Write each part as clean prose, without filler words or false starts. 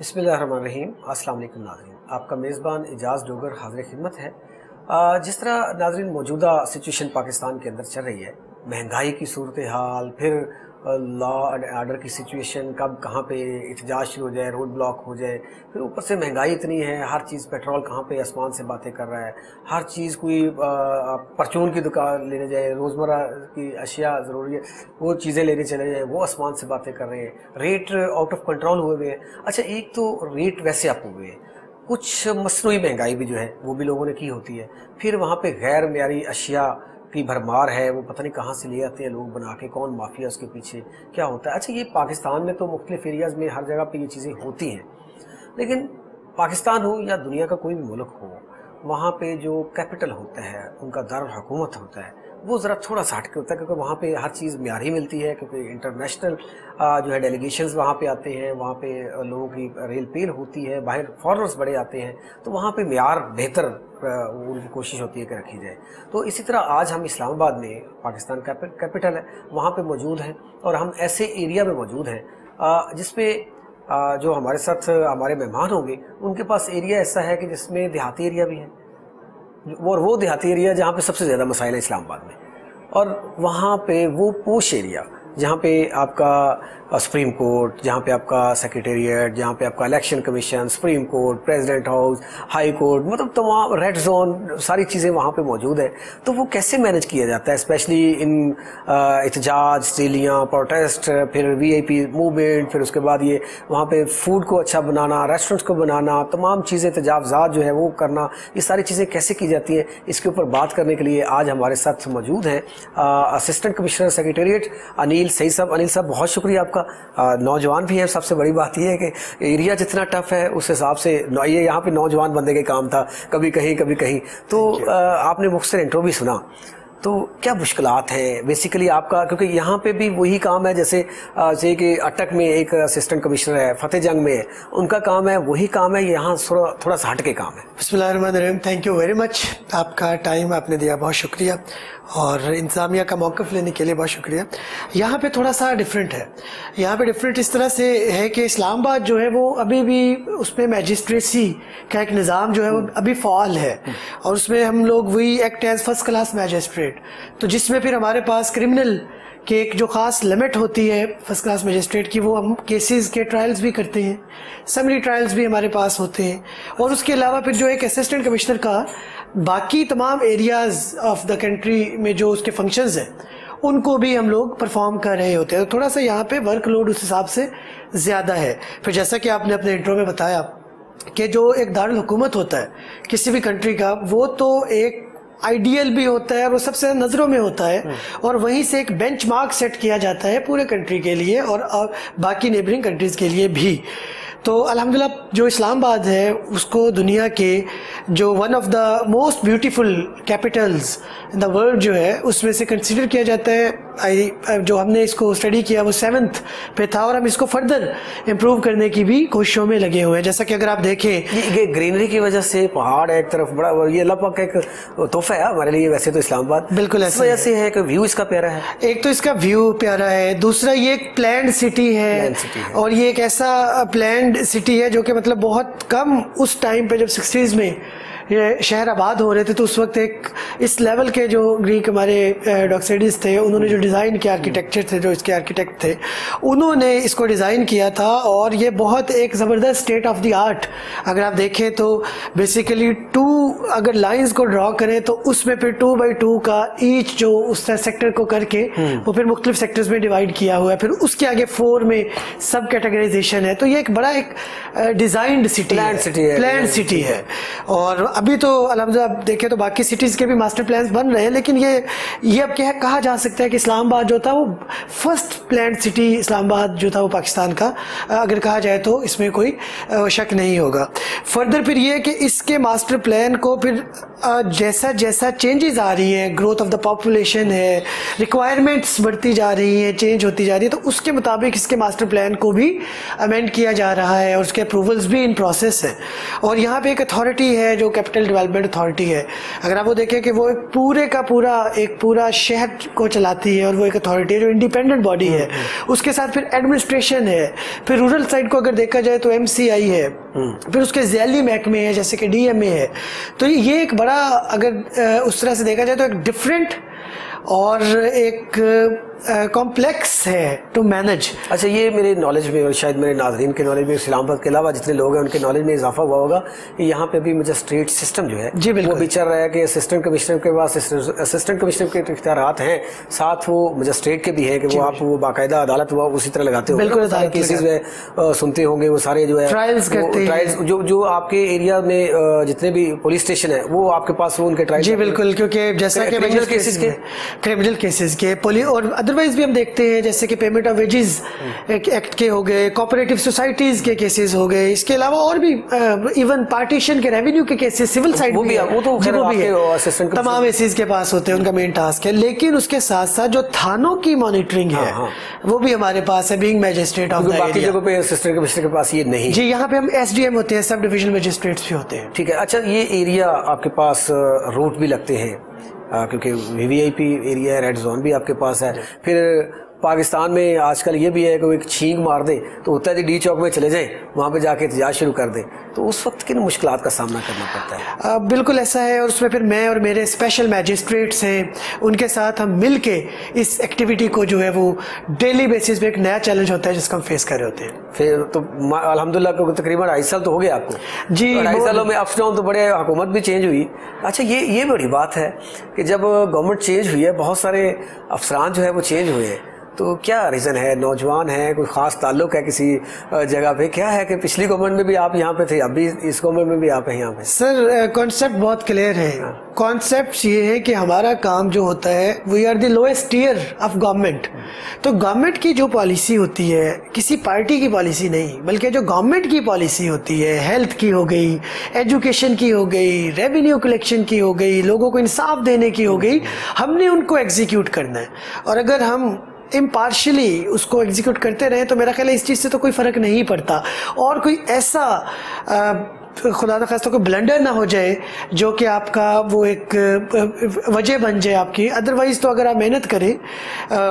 बिस्मिल्लाहिर्रहमानिर्रहीम। अस्सलाम वालेकुम नाज़रीन, आपका मेज़बान एजाज़ डोगर हाज़िर खिदमत है। जिस तरह नाज़रीन मौजूदा सिचुएशन पाकिस्तान के अंदर चल रही है, महंगाई की सूरत हाल, फिर लॉ एंड आर्डर की सिचुएशन, कब कहाँ पे एहतजाज शुरू हो जाए, रोड ब्लॉक हो जाए, फिर ऊपर से महंगाई इतनी है, हर चीज़ पेट्रोल कहाँ पे आसमान से बातें कर रहा है, हर चीज़ कोई परचून की दुकान लेने जाए, रोज़मर्रा की अशिया ज़रूरी है वो चीज़ें लेने चले जाए, वो आसमान से बातें कर रहे हैं, रेट आउट ऑफ कंट्रोल हुए हुए हैं। अच्छा, एक तो रेट वैसे अप हुए हैं, कुछ मसनूई महंगाई भी जो है वो भी लोगों ने की होती है, फिर वहाँ पे गैर मेयारी अशिया की भरमार है, वो पता नहीं कहाँ से ले आते हैं लोग बना के, कौन माफिया उसके पीछे क्या होता है। अच्छा, ये पाकिस्तान में तो मुख्तलिफ एरियाज़ में हर जगह पे ये चीज़ें होती हैं, लेकिन पाकिस्तान हो या दुनिया का कोई भी मुल्क हो, वहाँ पे जो कैपिटल होता है, उनका दारुल हुकूमत होता है, वो ज़रा थोड़ा सा हट के होता है, क्योंकि वहाँ पे हर चीज़ म्यारी मिलती है, क्योंकि इंटरनेशनल जो है डेलीगेशंस वहाँ पे आते हैं, वहाँ पे लोगों की रेल पेल होती है, बाहर फॉरेनर्स बड़े आते हैं, तो वहाँ पे म्यार बेहतर उनकी कोशिश होती है कि रखी जाए। तो इसी तरह आज हम इस्लामाबाद में, पाकिस्तान कैपिटल है, वहाँ पे मौजूद हैं और हम ऐसे एरिया में मौजूद हैं जिसपे जो हमारे साथ हमारे मेहमान होंगे उनके पास एरिया ऐसा है कि जिसमें देहाती एरिया भी है, और वो देहाती एरिया जहाँ पे सबसे ज़्यादा मसाइल है इस्लामाबाद में, और वहाँ पे वो पोश एरिया जहाँ पे आपका सुप्रीम कोर्ट, जहाँ पे आपका सेक्रेटेरिएट, जहाँ पे आपका election commission, supreme court, president house, high court, मतलब तमाम रेड जोन, सारी चीज़ें वहाँ पे मौजूद है। तो वो कैसे मैनेज किया जाता है, स्पेशली इन एहतजाज, रैलियाँ, प्रोटेस्ट, फिर वीआईपी मूवमेंट, फिर उसके बाद ये वहाँ पे फूड को अच्छा बनाना, रेस्टोरेंट्स को बनाना, तमाम चीज़ें तजावज़ात जो है वो करना, ये सारी चीज़ें कैसे की जाती हैं, इसके ऊपर बात करने के लिए आज हमारे साथ मौजूद हैं assistant commissioner secretariat Anil Saeed sahab. Anil साहब, बहुत शुक्रिया आपका। नौजवान भी है, सबसे बड़ी बात यह है कि एरिया जितना टफ है उस हिसाब से ये यहाँ पे नौजवान बंदे के काम था, कभी कहीं कभी कहीं। तो आपने मुख्तसर इंट्रो भी सुना, तो क्या मुश्किलात हैं बेसिकली आपका, क्योंकि यहाँ पे भी वही काम है जैसे कि अटक में एक असिस्टेंट कमिश्नर है, फतेह जंग में है, उनका काम है वही काम है, यहाँ थोड़ा सा हट के काम है। बिस्मिल्लाहिर्रहमानिर्रहीम। थैंक यू वेरी मच, आपका टाइम आपने दिया, बहुत शुक्रिया, और इंतज़ामिया का मौक़िफ़ लेने के लिए बहुत शुक्रिया। यहाँ पे थोड़ा सा डिफरेंट है, यहाँ पे डिफरेंट इस तरह से है कि इस्लामाबाद जो है वो अभी भी उसमें मैजिस्ट्रेसी का एक निज़ाम जो है वो अभी फ़ाल है, और उसमें हम लोग वही act as first class magistrate, तो जिसमें फिर हमारे पास क्रिमिनल कि एक जो ख़ास लिमिट होती है फर्स्ट क्लास मजिस्ट्रेट की, वो हम केसेस के ट्रायल्स भी करते हैं, समरी ट्रायल्स भी हमारे पास होते हैं, और उसके अलावा फिर जो एक असिस्टेंट कमिश्नर का बाकी तमाम एरियाज़ ऑफ द कंट्री में जो उसके फंक्शंस हैं उनको भी हम लोग परफॉर्म कर रहे होते हैं। तो थोड़ा सा यहाँ पे वर्कलोड उस हिसाब से ज़्यादा है। फिर जैसा कि आपने अपने इंट्रो में बताया कि जो एक दारुल हुकूमत होता है किसी भी कंट्री का, वो तो एक आइडियल भी होता है और वो सबसे नज़रों में होता है, और वहीं से एक बेंचमार्क सेट किया जाता है पूरे कंट्री के लिए और बाकी नेबरिंग कंट्रीज़ के लिए भी। तो अल्हम्दुलिल्लाह जो इस्लामाबाद है उसको दुनिया के जो one of the most beautiful Capitals in the world जो है उसमें से कंसिडर किया जाता है। जो हमने इसको स्टडी किया वो 7th पे था, और हम इसको फर्दर इम्प्रूव करने की भी कोशिशों में लगे हुए हैं। जैसा कि अगर आप देखें, ये ग्रीनरी की वजह से पहाड़ एक तरफ बड़ा, ये अल्लाह पाक का एक तोहफा है हमारे लिए। वैसे तो इस्लामाबाद बिल्कुल इस वजह से है कि व्यू इसका प्यारा है, एक तो इसका व्यू प्यारा है, दूसरा ये एक प्लान्ड सिटी है, और ये एक ऐसा प्लान्ड सिटी है जो कि मतलब बहुत कम उस टाइम पे जब 60s में ये शहर आबाद हो रहे थे, तो उस वक्त एक इस लेवल के जो ग्रीक हमारे डॉक्सेडिस थे, उन्होंने जो डिज़ाइन किया, आर्किटेक्चर थे जो इसके आर्किटेक्ट थे, उन्होंने इसको डिज़ाइन किया था, और ये बहुत एक ज़बरदस्त स्टेट ऑफ द आर्ट। अगर आप देखें तो बेसिकली 2 अगर लाइंस को ड्रॉ करें तो उसमें फिर 2x2 का ईच जो उस सेक्टर को करके वो फिर मुख्तलिफ सेक्टर्स में डिवाइड किया हुआ है, फिर उसके आगे 4 में सब कैटेगराइजेशन है। तो ये एक बड़ा एक डिज़ाइंड सिटी है, प्लान सिटी है। और अभी तो अल्हम्दुलिल्लाह देखें तो बाकी सिटीज़ के भी मास्टर प्लान्स बन रहे हैं, लेकिन ये अब क्या कहा जा सकता है कि इस्लामाबाद जो था वो फर्स्ट प्लान सिटी, इस्लामाबाद जो था वो पाकिस्तान का अगर कहा जाए तो इसमें कोई शक नहीं होगा। फर्दर फिर ये कि इसके मास्टर प्लान को फिर जैसा जैसा चेंजेस आ रही हैं, ग्रोथ ऑफ द पॉपुलेशन है, रिक्वायरमेंट्स बढ़ती जा रही हैं, चेंज होती जा रही है, तो उसके मुताबिक इसके मास्टर प्लान को भी अमेंड किया जा रहा है और उसके अप्रूवल्स भी इन प्रोसेस हैं। और यहाँ पे एक अथॉरिटी है जो कैपिटल डेवलपमेंट अथॉरिटी है। अगर आप वो देखें कि वो एक पूरा शहर को चलाती है और वो एक अथॉरिटी है जो इंडिपेंडेंट बॉडी है। उसके साथ फिर एडमिनिस्ट्रेशन है, फिर रूरल साइड को अगर देखा जाए तो MCI है, फिर उसके ज़ैली महकमे है जैसे कि DMA है। तो ये एक बड़ा, अगर उस तरह से देखा जाए तो एक डिफरेंट और एक कॉम्प्लेक्स है टू मैनेज। अच्छा, ये मेरे नॉलेज में और शायद मेरे नाज़रीन के नॉलेज में इस्लामाबाद के अलावा जितने लोग हैं उनके नॉलेज में इजाफा हुआ होगा कि यहाँ पे भी मजिस्ट्रेट सिस्टम जो है जी वो भी चल रहा है कि असिस्टेंट कमिश्नर के पास असिस्टेंट कमिश्नर के इख्तियारात हैं, साथ वो मजिस्ट्रेट के भी हैं कि वो आप वो बाकायदा अदालत हुआ उसी तरह लगाते हो। बिल्कुल, सारे केसेज में सुनते होंगे वो सारे जो है ट्रायल्स करते हैं। जो आपके एरिया में जितने भी पुलिस स्टेशन है वो आपके पास वो उनके ट्रायल। जी बिल्कुल, क्योंकि जैसा कि क्रिमिनल केसेस के और अदरवाइज भी हम देखते हैं जैसे कि पेमेंट ऑफ वेजेस एक्ट के हो गए, कोऑपरेटिव सोसाइटीज के केसेस हो गए, इसके अलावा और भी इवन पार्टीशन के रेवेन्यू के केसेस सिविल साइड में वो तो तमाम एसीज के पास होते हैं, उनका मेन टास्क है। लेकिन उसके साथ साथ जो थानों की मॉनिटरिंग है वो भी हमारे पास है, being magistrate of the area. बाकी जगहों पे असिस्टेंट कमिश्नर के पास ये नहीं जी, यहाँ पे हम SDM होते हैं, सब डिविजनल मैजिस्ट्रेट्स भी होते हैं। ठीक है। अच्छा, ये एरिया आपके पास रूट भी लगते हैं क्योंकि VVIP एरिया है, रेड जोन भी आपके पास है। फिर पाकिस्तान में आजकल ये भी है कि वो एक छींक मार दे तो होता है D चौक में चले जाएं, वहाँ पे जाके एहतजाज शुरू कर दें, तो उस वक्त किन मुश्किलात का सामना करना पड़ता है? बिल्कुल ऐसा है, और उसमें फिर मैं और मेरे स्पेशल मैजिस्ट्रेट्स हैं, उनके साथ हम मिल के इस एक्टिविटी को जो है वो डेली बेसिस पे एक नया चैलेंज होता है जिसको हम फेस कर रहे होते हैं। फिर तो अल्हम्दुलिल्लाह को तकरीबन 2.5 साल तो हो गए आपको जी। 2.5 सालों में अप्स डाउन तो बड़े, हुकूमत भी चेंज हुई। अच्छा, ये बड़ी बात है कि जब गवर्नमेंट चेंज हुई है बहुत सारे अफसरान जो है वो चेंज हुए हैं, तो क्या रीज़न है? नौजवान है, कोई ख़ास ताल्लुक है किसी जगह पे? क्या है कि पिछली गवर्नमेंट में भी आप यहाँ पे थे, अभी इस गवर्नमेंट में भी आप हैं यहाँ पे? सर कॉन्सेप्ट बहुत क्लियर है। कॉन्सेप्ट ये है कि हमारा काम जो होता है, we are the lowest tier of government. तो गवर्नमेंट की जो पॉलिसी होती है किसी पार्टी की पॉलिसी नहीं, बल्कि जो गवर्नमेंट की पॉलिसी होती है, हेल्थ की हो गई, एजुकेशन की हो गई, रेवेन्यू कलेक्शन की हो गई, लोगों को इंसाफ देने की हो गई, हमने उनको एग्जीक्यूट करना है। और अगर हम इम्पार्शली उसको एग्जीक्यूट करते रहे तो मेरा ख्याल है इस चीज़ से तो कोई फ़र्क नहीं पड़ता, और कोई ऐसा खुदा न खास्ता कोई ब्लंडर ना हो जाए जो कि आपका वो एक वजह बन जाए आपकी। अदरवाइज़ तो अगर आप मेहनत करें,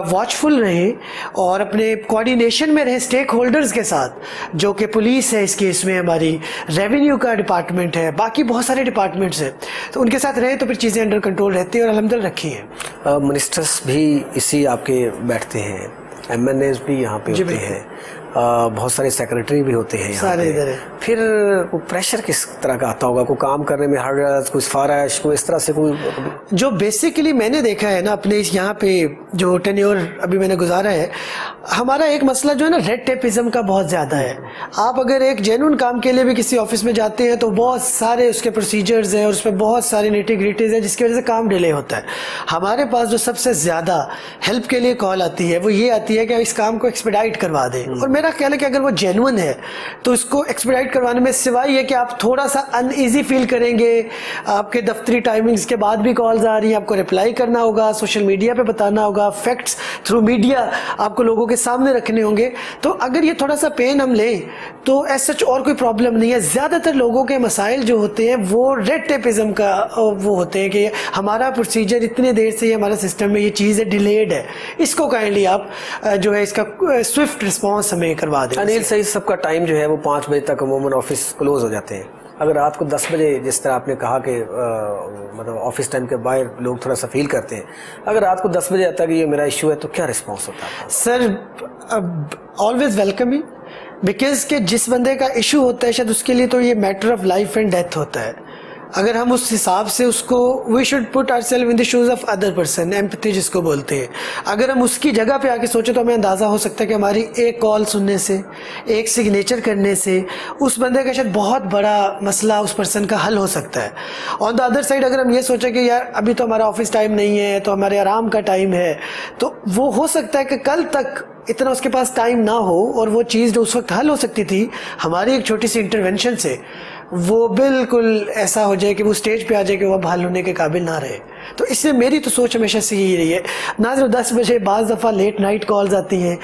वॉचफुल रहें और अपने कोऑर्डिनेशन में रहें स्टेक होल्डर्स के साथ, जो कि पुलिस है इस केस में, हमारी रेवेन्यू का डिपार्टमेंट है, बाकी बहुत सारे डिपार्टमेंट्स हैं, तो उनके साथ रहें तो फिर चीज़ें अंडर कंट्रोल रहती हैं और अल्हम्दुलिल्लाह रखी हैं। मिनिस्टर्स भी इसी आपके बैठते हैं, MNAs भी यहाँ पे होते हैं, बहुत सारे सेक्रेटरी भी होते हैं सारे इधर है। फिर प्रेशर किस तरह का आता होगा? कोई काम करने में हर्डल्स, कोई सिफारिश, कोई इस तरह से कोई? जो बेसिकली मैंने देखा है ना अपने यहाँ पे जो टेन्योर अभी मैंने गुजारा है, हमारा एक मसला जो है ना रेड टेपिज्म का बहुत ज़्यादा है। आप अगर एक जेन्युइन काम के लिए भी किसी ऑफिस में जाते हैं तो बहुत सारे उसके प्रोसीजर्स हैं और उसमें बहुत सारे निटी-ग्रिटीज हैं जिसकी वजह से काम डिले होता है। हमारे पास जो सबसे ज़्यादा हेल्प के लिए कॉल आती है वो ये आती है कि इस काम को एक्सपेडाइट करवा दें, और मेरा ख्याल है कि अगर वो जेन्युइन है तो इसको एक्सपेडाइट करवाने में सिवाय ये कि आप थोड़ा सा अनईजी फील करेंगे, आपके दफ्तरी टाइमिंग्स के बाद भी कॉल्स आ रही हैं, आपको रिप्लाई करना होगा, सोशल मीडिया पे बताना होगा, फैक्ट्स थ्रू मीडिया आपको लोगों के सामने रखने होंगे, तो अगर ये थोड़ा सा पेन हम लें तो ऐसा और कोई प्रॉब्लम नहीं है। ज़्यादातर लोगों के मसाइल जो होते हैं वो रेड टेपिज्म का वो होते हैं कि हमारा प्रोसीजर इतनी देर से हमारा सिस्टम में ये चीज़ डिलेड है, इसको काइंडली आप जो है इसका स्विफ्ट रिस्पॉन्स हमें करवा दें। अनिल सही, सबका टाइम जो है वो 5 बजे तक अमूमन ऑफिस क्लोज हो जाते हैं। अगर रात को 10 बजे, जिस तरह आपने कहा कि मतलब ऑफिस टाइम के बाहर लोग थोड़ा सा फील करते हैं, अगर रात को 10 बजे आता है कि ये मेरा इशू है तो क्या रिस्पॉन्स होता है? सर ऑलवेज वेलकमिंग, बिकॉज के जिस बंदे का इशू होता है शायद उसके लिए तो ये matter of life and death होता है। अगर हम उस हिसाब से उसको, we should put ourselves in the shoes of other person, empathy जिसको बोलते हैं। अगर हम उसकी जगह पे आके सोचे तो हमें अंदाज़ा हो सकता है कि हमारी एक कॉल सुनने से, एक सिग्नेचर करने से उस बंदे का शायद बहुत बड़ा मसला उस पर्सन का हल हो सकता है। ऑन द अदर साइड अगर हम ये सोचें कि यार अभी तो हमारा ऑफिस टाइम नहीं है, तो हमारे आराम का टाइम है, तो वो हो सकता है कि कल तक इतना उसके पास टाइम ना हो और वो चीज़ जो उस वक्त हल हो सकती थी हमारी एक छोटी सी इंटरवेंशन से, वो बिल्कुल ऐसा हो जाए कि वो स्टेज पे आ जाए कि वो अब हल होने के काबिल ना रहे। तो इससे मेरी तो सोच हमेशा से यही रही है। ना सिर्फ 10 बजे, बाज़ दफ़ा लेट नाइट कॉल्स आती हैं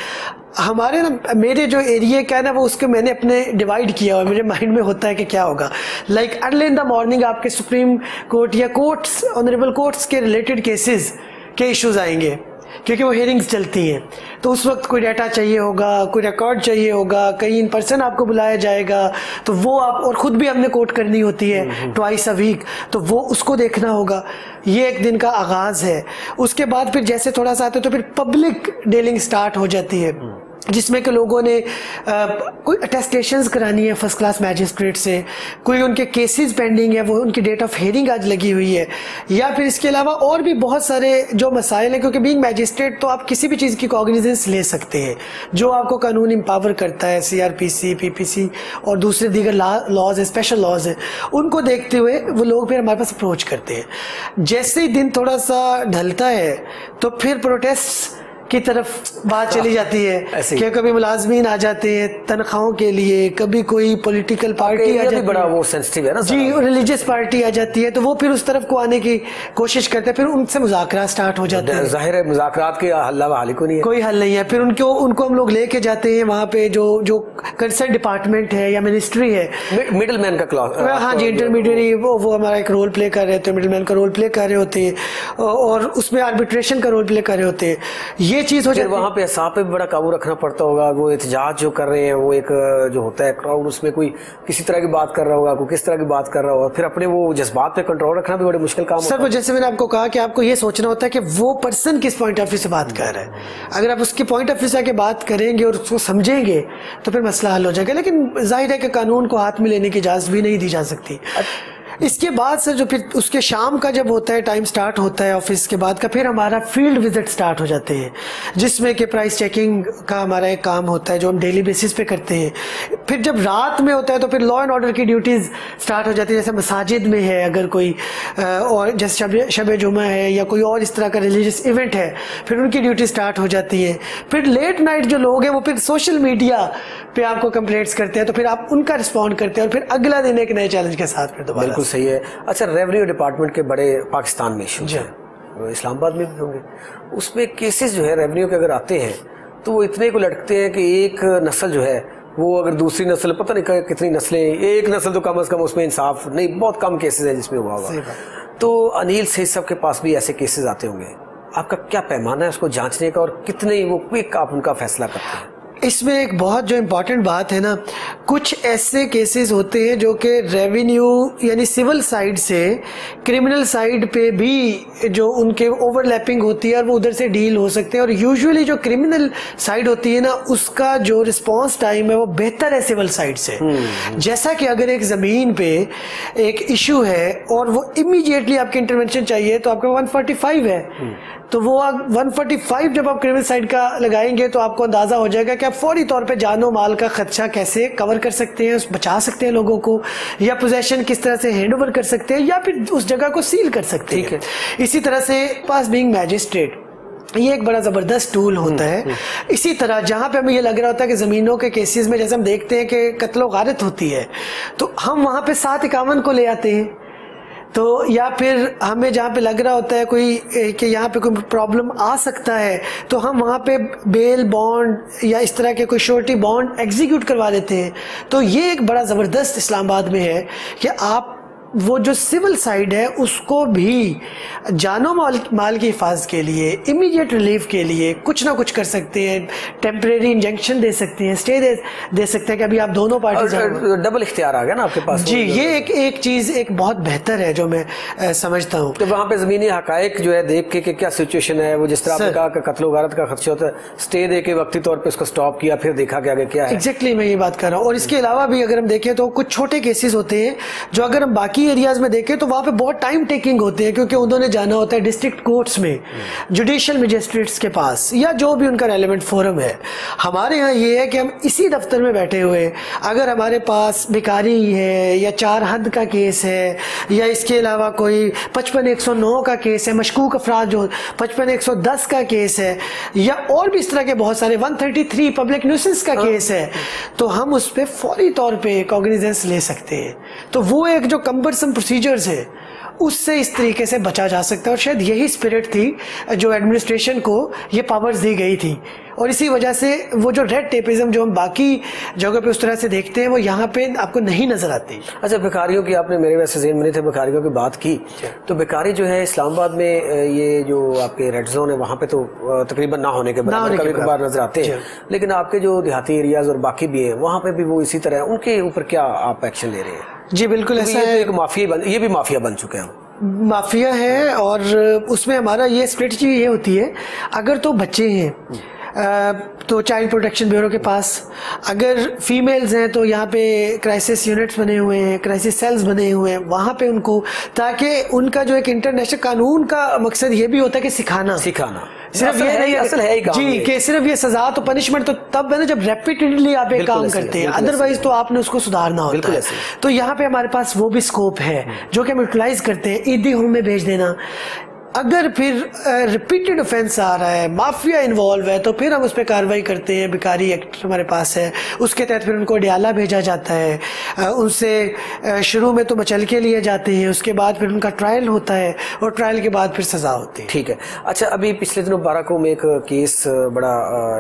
हमारे ना, मेरे जो एरिया का है ना वो उसके मैंने अपने डिवाइड किया हुआ, मेरे माइंड में होता है कि क्या होगा। Like early in the morning आपके सुप्रीम कोर्ट या कोर्ट्स, ऑनरेबल कोर्ट्स के रिलेटेड केसेस के इश्यूज आएंगे, क्योंकि वो हियरिंग्स चलती हैं। तो उस वक्त कोई डाटा चाहिए होगा, कोई रिकॉर्ड चाहिए होगा, कहीं इन पर्सन आपको बुलाया जाएगा, तो वो आप, और ख़ुद भी हमने कोर्ट करनी होती है ट्वाइस अ वीक, तो वो उसको देखना होगा। ये एक दिन का आगाज़ है। उसके बाद फिर जैसे थोड़ा सा आते तो फिर पब्लिक डीलिंग स्टार्ट हो जाती है, जिसमें कि लोगों ने कोई अटेस्टेशंस करानी है फर्स्ट क्लास मैजिस्ट्रेट से, कोई उनके केसेस पेंडिंग है, वो उनकी डेट ऑफ हियरिंग आज लगी हुई है, या फिर इसके अलावा और भी बहुत सारे जो मसाइल हैं। क्योंकि बीइंग मैजिस्ट्रेट तो आप किसी भी चीज़ की कॉग्निजेंस ले सकते हैं, जो आपको कानून एम्पावर करता है, CRPC, PPC और दूसरे दीगर लॉज है, स्पेशल लॉज है, उनको देखते हुए वो लोग फिर हमारे पास अप्रोच करते हैं। जैसे ही दिन थोड़ा सा ढलता है तो फिर प्रोटेस्ट की तरफ बात चली जाती है कि कभी मुलाजमीन आ जाते हैं तनख्वाहों के लिए, कभी कोई पॉलिटिकल पार्टी आ जाती है, बड़ा वो सेंसिटिव है ना जी, रिलीजियस पार्टी आ जाती है, तो वो फिर उस तरफ को आने की कोशिश करते हैं, फिर उनसे मुज़ाकरात स्टार्ट हो जाते हैं। जाहिर है मुज़ाकरात के हल को नहीं है, कोई हल नहीं है। फिर उनको हम लोग लेके जाते हैं वहाँ पे जो कंसर्न डिपार्टमेंट है या मिनिस्ट्री है, मिडिल मैन का क्लॉज, हाँ जी, इंटरमीडिएट, वो हमारा एक रोल प्ले कर रहे होते हैं, मिडिल मैन का रोल प्ले कर रहे होते हैं, और उसमें आर्बिट्रेशन का रोल प्ले कर रहे होते हैं। ये चीज हो जाती है। वहाँ पे असाब पे भी बड़ा काबू रखना पड़ता होगा। वो एहतजाज जो कर रहे हैं, वो एक जो होता है क्राउड, उसमें कोई किसी तरह की बात कर रहा होगा, कोई किस तरह की बात कर रहा होगा, फिर अपने वो जज्बात पे कंट्रोल रखना भी बड़े मुश्किल काम होता है। जैसे मैंने आपको कहा कि आपको ये सोचना होता है कि वो पर्सन किस पॉइंट ऑफ व्यू से बात कर रहा है। अगर आप उसके पॉइंट ऑफ व्यू से आके बात करेंगे और उसको समझेंगे तो फिर मसला हल हो जाएगा। लेकिन जाहिर है कि कानून को हाथ में लेने की इजाज़त भी नहीं दी जा सकती। इसके बाद से जो फिर उसके शाम का जब होता है, टाइम स्टार्ट होता है ऑफिस के बाद का, फिर हमारा फील्ड विजिट स्टार्ट हो जाते हैं, जिसमें कि प्राइस चेकिंग का हमारा एक काम होता है जो हम डेली बेसिस पे करते हैं। फिर जब रात में होता है तो फिर लॉ एंड ऑर्डर की ड्यूटीज़ स्टार्ट हो जाती है। जैसे मसाजिद में है अगर कोई और जैसे शब जुमा है या कोई और इस तरह का रिलीजियस इवेंट है, फिर उनकी ड्यूटी स्टार्ट हो जाती है। फिर लेट नाइट जो लोग हैं वो फिर सोशल मीडिया पे आपको कंप्लेंट्स करते हैं, तो फिर आप उनका रिस्पॉन्ड करते हैं और फिर अगला दिन एक नए चैलेंज के साथ फिर दोबारा। सही है। अच्छा, रेवेन्यू डिपार्टमेंट के बड़े पाकिस्तान में इशू है, इस्लामाबाद में भी होंगे, उसमें केसेस जो है रेवेन्यू के अगर आते हैं तो वो इतने को लटकते हैं कि एक नस्ल जो है वो अगर दूसरी नस्ल, पता नहीं कितनी नस्लें, एक नस्ल तो कम से कम उसमें इंसाफ नहीं, बहुत कम केसेस है जिसमें हुआ होगा। तो अनिल सैयद साहब के पास भी ऐसे केसेस आते होंगे, आपका क्या पैमाना है उसको जांचने का और कितने वो क्विक आप उनका फैसला करते हैं? इसमें एक बहुत जो इम्पॉर्टेंट बात है ना, कुछ ऐसे केसेस होते हैं जो कि रेवेन्यू यानी सिविल साइड से क्रिमिनल साइड पे भी जो उनके ओवरलैपिंग होती है और वो उधर से डील हो सकते हैं। और यूजुअली जो क्रिमिनल साइड होती है ना, उसका जो रिस्पांस टाइम है वो बेहतर है सिविल साइड से। जैसा कि अगर एक ज़मीन पे एक इशू है और वो इमीडिएटली आपके इंटरवेंशन चाहिए तो आपका 145 है, तो वो 145 जब आप क्रिमिनल साइड का लगाएंगे तो आपको अंदाज़ा हो जाएगा कि आप फौरी तौर पे जानो माल का खर्चा कैसे कवर कर सकते हैं, बचा सकते हैं लोगों को, या पोजेशन किस तरह से हैंड ओवर कर सकते हैं, या फिर उस जगह को सील कर सकते हैं। इसी तरह से पास बीइंग मैजिस्ट्रेट, ये एक बड़ा ज़बरदस्त टूल होता है। इसी तरह जहाँ पे हमें ये लग रहा होता है कि ज़मीनों के केसेस में जैसे हम देखते हैं कि कत्ल व गारत होती है, तो हम वहाँ पे 751 को ले आते हैं। तो या फिर हमें जहाँ पे लग रहा होता है कोई कि यहाँ पे कोई प्रॉब्लम आ सकता है, तो हम वहाँ पे बेल बॉन्ड या इस तरह के कोई श्योरिटी बॉन्ड एग्जीक्यूट करवा देते हैं। तो ये एक बड़ा ज़बरदस्त इस्लामाबाद में है कि आप वो जो सिविल साइड है उसको भी जानो माल की हिफाजत के लिए, इमीडिएट रिलीफ के लिए कुछ ना कुछ कर सकते हैं। टेम्परेरी इंजेक्शन दे सकते हैं, स्टे दे सकते हैं कि अभी आप दोनों पार्टी डबल इख्तियार आ गया ना आपके पास। जी, ये एक चीज़ एक बहुत बेहतर है जो मैं समझता हूँ। तो वहाँ पे ज़मीनी हकायक जो है देख के कि क्या सिचुएशन है, वो जिस तरह आपने कहा कि कत्ल व गारत का खदशा होता है, स्टे दे के वक्ती तौर पर उसको स्टॉप किया, फिर देखा कि आगे क्या है। एग्जैक्टली मैं ये बात कर रहा हूँ। और इसके अलावा भी अगर हम देखें तो कुछ छोटे केसेस होते हैं जो अगर हम बाकी बाकी एरियाज में देखें तो वहाँ पे बहुत टाइम टेकिंग होते हैं, क्योंकि उन्होंने जाना होता है डिस्ट्रिक्ट कोर्ट्स में, जुडिशियल मजिस्ट्रेट्स के पास, या जो भी उनका रेलेवेंट फोरम है। हमारे यहाँ ये है कि हम इसी दफ्तर में बैठे हुए, अगर हमारे पास भिखारी है या 4 हद का केस है या इसके अलावा कोई 55-109 का केस है, मशकूक अफराद जो 55-110 का केस है, या और भी इस तरह के बहुत सारे 133 पब्लिक न्यूसेंस का केस है, तो हम उस पर फौरी तौर पे कॉग्निजेंस ले सकते हैं। तो वो एक जो कम्बरसम प्रोसीजर्स है उससे इस तरीके से बचा जा सकता है, और शायद यही स्पिरिट थी जो एडमिनिस्ट्रेशन को ये पावर्स दी गई थी, और इसी वजह से वो जो रेड टेपिज्म जो हम बाकी जगह पे उस तरह से देखते हैं वो यहाँ पे आपको नहीं नजर आती। अच्छा, भिखारियों की आपने मेरे वैसे ज़हन में नहीं थे, भिखारियों की बात की, तो भिखारी जो है इस्लामाबाद में ये जो आपके रेड जोन है वहाँ पे तो तकरीबन ना होने के बाद कभी कभार नजर आते हैं, लेकिन आपके जो देहाती एरियाज और बाकी भी है वहाँ पे भी वो इसी तरह, उनके ऊपर क्या आप एक्शन ले रहे हैं? जी बिल्कुल ऐसा है, एक माफिया, ये भी माफिया बन चुके हैं, माफिया है, और उसमें हमारा ये स्ट्रेटजी ये होती है, अगर तो बच्चे हैं तो चाइल्ड प्रोटेक्शन ब्यूरो के पास, अगर फीमेल्स हैं तो यहाँ पे क्राइसिस यूनिट्स बने हुए हैं, क्राइसिस सेल्स बने हुए हैं वहाँ पे उनको, ताकि उनका जो एक इंटरनेशनल कानून का मकसद ये भी होता है कि सिखाना सिर्फ ये नहीं असल है जी कि सिर्फ ये सजा तो पनिशमेंट तो तब है ना जब रेपिटेडली आप एक काम करते हैं, अदरवाइज तो आपने उसको सुधारना होता है। तो यहाँ पे हमारे पास वो भी स्कोप है जो कि हम यूटिलाइज करते हैं। ईदी होम में भेज देना, अगर फिर रिपीटेड ऑफेंस आ रहा है, माफिया इन्वॉल्व है, तो फिर हम उस पर कार्रवाई करते हैं। भिखारी एक्ट हमारे पास है, उसके तहत फिर उनको डियाला भेजा जाता है, उनसे शुरू में तो मचलके लिए जाते हैं, उसके बाद फिर उनका ट्रायल होता है, और ट्रायल के बाद फिर सजा होती है। ठीक है। अच्छा, अभी पिछले दिनों बाराको में एक केस बड़ा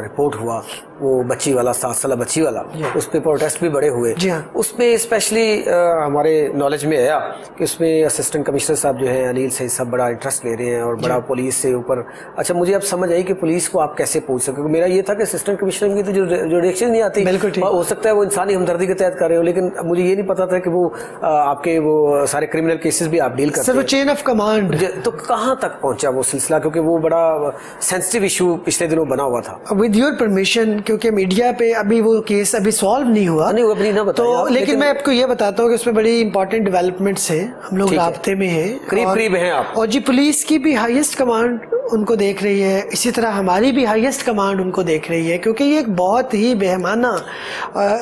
रिपोर्ट हुआ, वो बच्ची वाला, 7 साल बच्ची वाला, उस पर प्रोटेस्ट भी बड़े हुए। उसमें स्पेशली हमारे नॉलेज में आया कि उसमें असिस्टेंट कमिश्नर साहब जो है अनिल सही साहब बड़ा इंटरेस्ट ले रहे हैं और बड़ा पुलिस से ऊपर। अच्छा, मुझे अब समझ आई कि पुलिस को आप कैसे पूछ सकोगे। मेरा ये था कि असिस्टेंट कमिश्नर की तो जो रिएक्शन नहीं आती, हो सकता है वो इंसानी हमदर्दी के तहत कर रहे हो, लेकिन मुझे ये नहीं पता था कि वो आपके वो सारे क्रिमिनल केसेस भी आप डील करते हैं। चेन ऑफ कमांड तो कहाँ तक पहुंचा वो सिलसिला, क्योंकि वो बड़ा सेंसिटिव इशू पिछले दिनों बना हुआ था। विद योर परमिशन, क्योंकि मीडिया पे अभी वो केस अभी सॉल्व नहीं हुआ, नहीं अपनी ना तो लेकिन मैं आपको ये बताता हूँ कि उसमें बड़ी इंपॉर्टेंट डेवलपमेंट्स है, हम लोग राब्ते में हैं, करीब हैं आप, और जी पुलिस की भी हाईएस्ट कमांड उनको देख रही है, इसी तरह हमारी भी हाईएस्ट कमांड उनको देख रही है, क्योंकि ये एक बहुत ही बेहमाना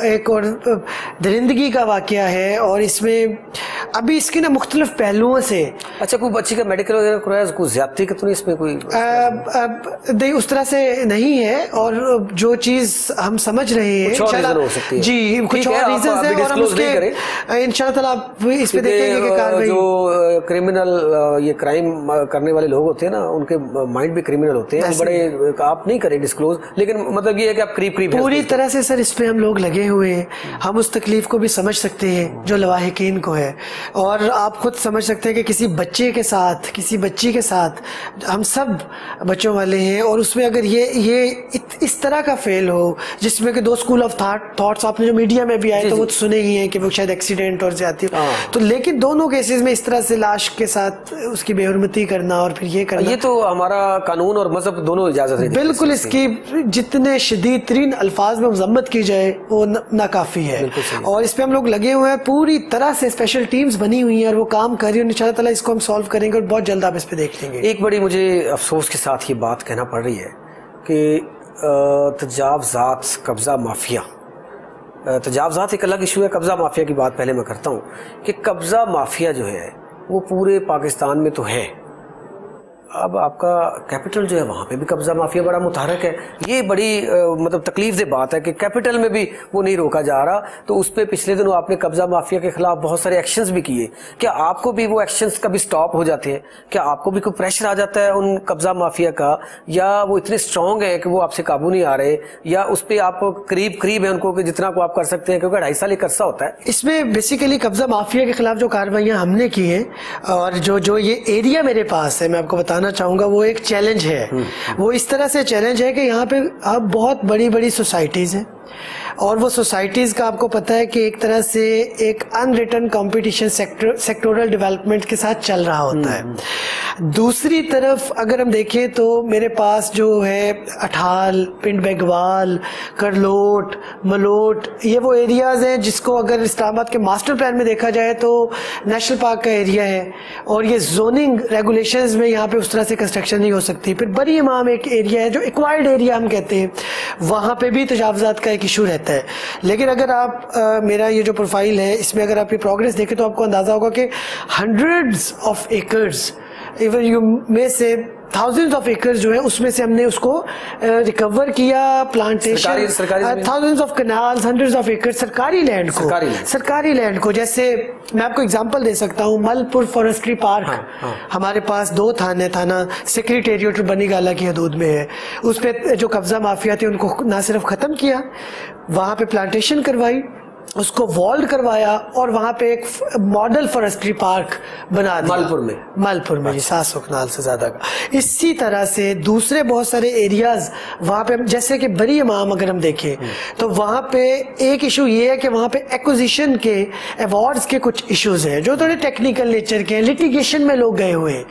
एक और दरिंदगी का वाकया है, और इसमें अभी इसके ना मुख्तलिफ पहलुओं से। अच्छा, कोई बच्ची का मेडिकल वगैरह कराया, कोई ज्यादती तो नहीं इसमें कोई नहीं उस तरह से नहीं है, और जो चीज हम समझ रहे हैं हो सकती है जी, कुछ और रीजंस हैं, और हम उसके इंशाअल्लाह आप इस पे देखेंगे कि कार्रवाई जो क्रिमिनल ये क्राइम करने वाले लोग होते हैं ना, उनके माइंड भी क्रिमिनल होते हैं, बड़े आप नहीं करें डिस्क्लोज, लेकिन मतलब ये है कि आप करीब पूरी तरह से सर इस पे हम लोग लगे हुए हैं। हम उस तकलीफ को भी समझ सकते हैं जो लवाहिकीन को है, और आप खुद समझ सकते हैं कि किसी बच्चे के साथ, किसी बच्ची के साथ, हम सब बच्चों वाले हैं, और उसमें अगर ये इस तरह का फेल हो जिसमें कि 2 स्कूल ऑफ थॉट्स आपने जो मीडिया में भी आए तो वो तो सुने ही हैं कि वो शायद एक्सीडेंट और ज्यादती हो, तो लेकिन दोनों केसेस में इस तरह से लाश के साथ उसकी बेहुरमती करना और फिर ये करना, ये तो हमारा कानून और मजहब दोनों इजाजत है। बिल्कुल, इसकी जितने शदीद तरीन अल्फाज में मजम्मत की जाए वो नाकाफी है, और इस पे हम लोग लगे हुए हैं, पूरी तरह से स्पेशल टीम्स बनी हुई हैं और वो काम कर रही है। इंशाअल्लाह ताला इसको हम सॉल्व करेंगे और बहुत जल्द आप इस पे देख लेंगे। एक बड़ी मुझे अफसोस के साथ ये बात कहना पड़ रही है कि तजावजात, कब्जा माफिया, तजावजात एक अलग इशू है, कब्जा माफिया की बात पहले मैं करता हूँ कि कब्जा माफिया जो है वो पूरे पाकिस्तान में तो है। अब आपका कैपिटल जो है वहाँ पे भी कब्जा माफिया बड़ा मुतहरक है। ये बड़ी मतलब तकलीफ दे बात है कि कैपिटल में भी वो नहीं रोका जा रहा। तो उस पर पिछले दिनों आपने कब्जा माफिया के खिलाफ बहुत सारे एक्शंस भी किए, क्या आपको भी वो एक्शंस कभी स्टॉप हो जाते हैं? क्या आपको भी कोई प्रेशर आ जाता है उन कब्जा माफिया का, या वो इतने स्ट्रांग है कि वो आपसे काबू नहीं आ रहे, या उस पर आप करीब है उनको कि जितना को आप कर सकते हैं, क्योंकि 2.5 साल एक अरसा होता है। इसमें बेसिकली कब्जा माफिया के खिलाफ जो कार्रवाइयाँ हमने की है, और जो ये एरिया मेरे पास है, मैं आपको बताना चाहूंगा वो एक चैलेंज है। वो इस तरह से चैलेंज है कि यहाँ पे अब बहुत बड़ी बड़ी सोसाइटीज हैं, और वो सोसाइटीज़ का आपको पता है कि एक तरह से एक अनरिटन कंपटीशन सेक्टोरल डेवलपमेंट के साथ चल रहा होता है। दूसरी तरफ अगर हम देखें तो मेरे पास जो है अठाल, पिंड बेगवाल, करलोट, मलोट, ये वो एरियाज़ हैं जिसको अगर इस्लामाबाद के मास्टर प्लान में देखा जाए तो नेशनल पार्क का एरिया है और ये जोनिंग रेगुलेशंस में यहाँ पे उस तरह से कंस्ट्रक्शन नहीं हो सकती। फिर बरी इमाम एक एरिया है जो एक्वायर्ड एरिया हम कहते हैं, वहाँ पे भी तजावुज़ात का एक इशू रहता है। लेकिन अगर आप मेरा ये जो प्रोफाइल है इसमें अगर आप ये प्रोग्रेस देखें तो आपको अंदाज़ा होगा कि hundreds of acres, even you में से थाउजेंड्स ऑफ एकर्स जो है उसमें से हमने उसको रिकवर किया, plantation, thousands of canals, hundreds of acres सरकारी लैंड को जैसे मैं आपको एग्जांपल दे सकता हूँ, मलपुर फॉरेस्ट्री पार्क हमारे पास 2 थाना सेक्रेटेरिएट बनीगाला की हदूद में है, उस पर जो कब्जा माफिया थे उनको ना सिर्फ ख़त्म किया, वहाँ पे प्लांटेशन करवाई, उसको वॉल्ड करवाया और वहाँ पे एक मॉडल फॉरेस्ट्री पार्क बना दिया मालपुर में जी 700 कनाल से ज़्यादा का। इसी तरह से दूसरे बहुत सारे एरियाज़ वहाँ पे जैसे कि बरी इमाम अगर हम देखें तो वहाँ पे एक इशू ये है कि वहाँ पे एक्विजिशन के अवार्ड्स के कुछ इश्यूज हैं जो थोड़े टेक्निकल नेचर के हैं, लिटिगेशन में लोग गए हुए हैं।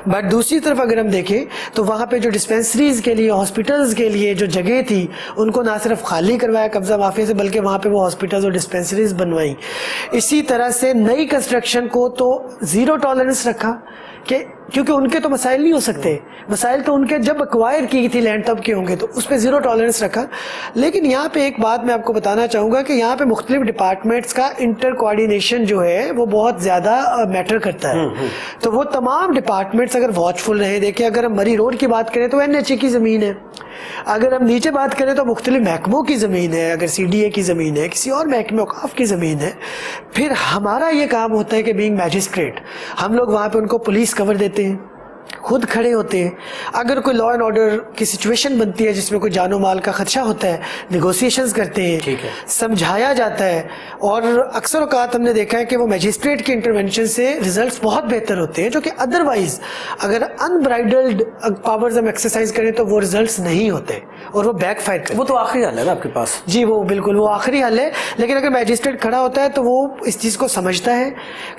बट दूसरी तरफ अगर हम देखें तो वहाँ पे जो डिस्पेंसरीज के लिए, हॉस्पिटल्स के लिए जो जगह थी उनको ना सिर्फ खाली करवाया कब्जा माफिया से, बल्कि वहाँ पे वो हॉस्पिटल्स और डिस्पेंसरीज बनवाई। इसी तरह से नई कंस्ट्रक्शन को तो जीरो टॉलरेंस रखा कि क्योंकि उनके तो मसाइल नहीं हो सकते, मसाइल तो उनके जब एक्वायर की थी लैंड तब के होंगे, तो उस पर जीरो टॉलरेंस रखा। लेकिन यहाँ पे एक बात मैं आपको बताना चाहूँगा कि यहाँ पे मुख्तलिफ डिपार्टमेंट्स का इंटर कोऑर्डिनेशन जो है वो बहुत ज़्यादा मैटर करता है। तो वो तमाम डिपार्टमेंट्स अगर वॉचफुल रहे, देखिए अगर हम मरी रोड की बात करें तो NHA की ज़मीन है, अगर हम नीचे बात करें तो मुख्तलिफ महकमों की ज़मीन है, अगर CDA की ज़मीन है, किसी और महकमे औकाफ की ज़मीन है। फिर हमारा ये काम होता है कि बीइंग मैजिस्ट्रेट हम लोग वहाँ पे उनको पुलिस कवर देते हैं, खुद खड़े होते हैं। अगर कोई लॉ एंड ऑर्डर की सिचुएशन बनती है जिसमें कोई जानो माल का खदशा होता है, नेगोशिएशंस करते हैं, समझाया जाता है। और अक्सर औकात हमने देखा है कि वो मैजिस्ट्रेट के इंटरवेंशन से रिजल्ट्स बहुत बेहतर होते हैं, जो कि अदरवाइज अगर अनब्राइडल्ड पावर्स हम एक्सरसाइज करें तो वो रिजल्ट्स नहीं होते और वो बैकफायर करते। वो तो आखिरी हल है ना आपके पास जी, वो बिल्कुल वो आखिरी हल है। लेकिन अगर मैजिस्ट्रेट खड़ा होता है तो वो इस चीज़ को समझता है,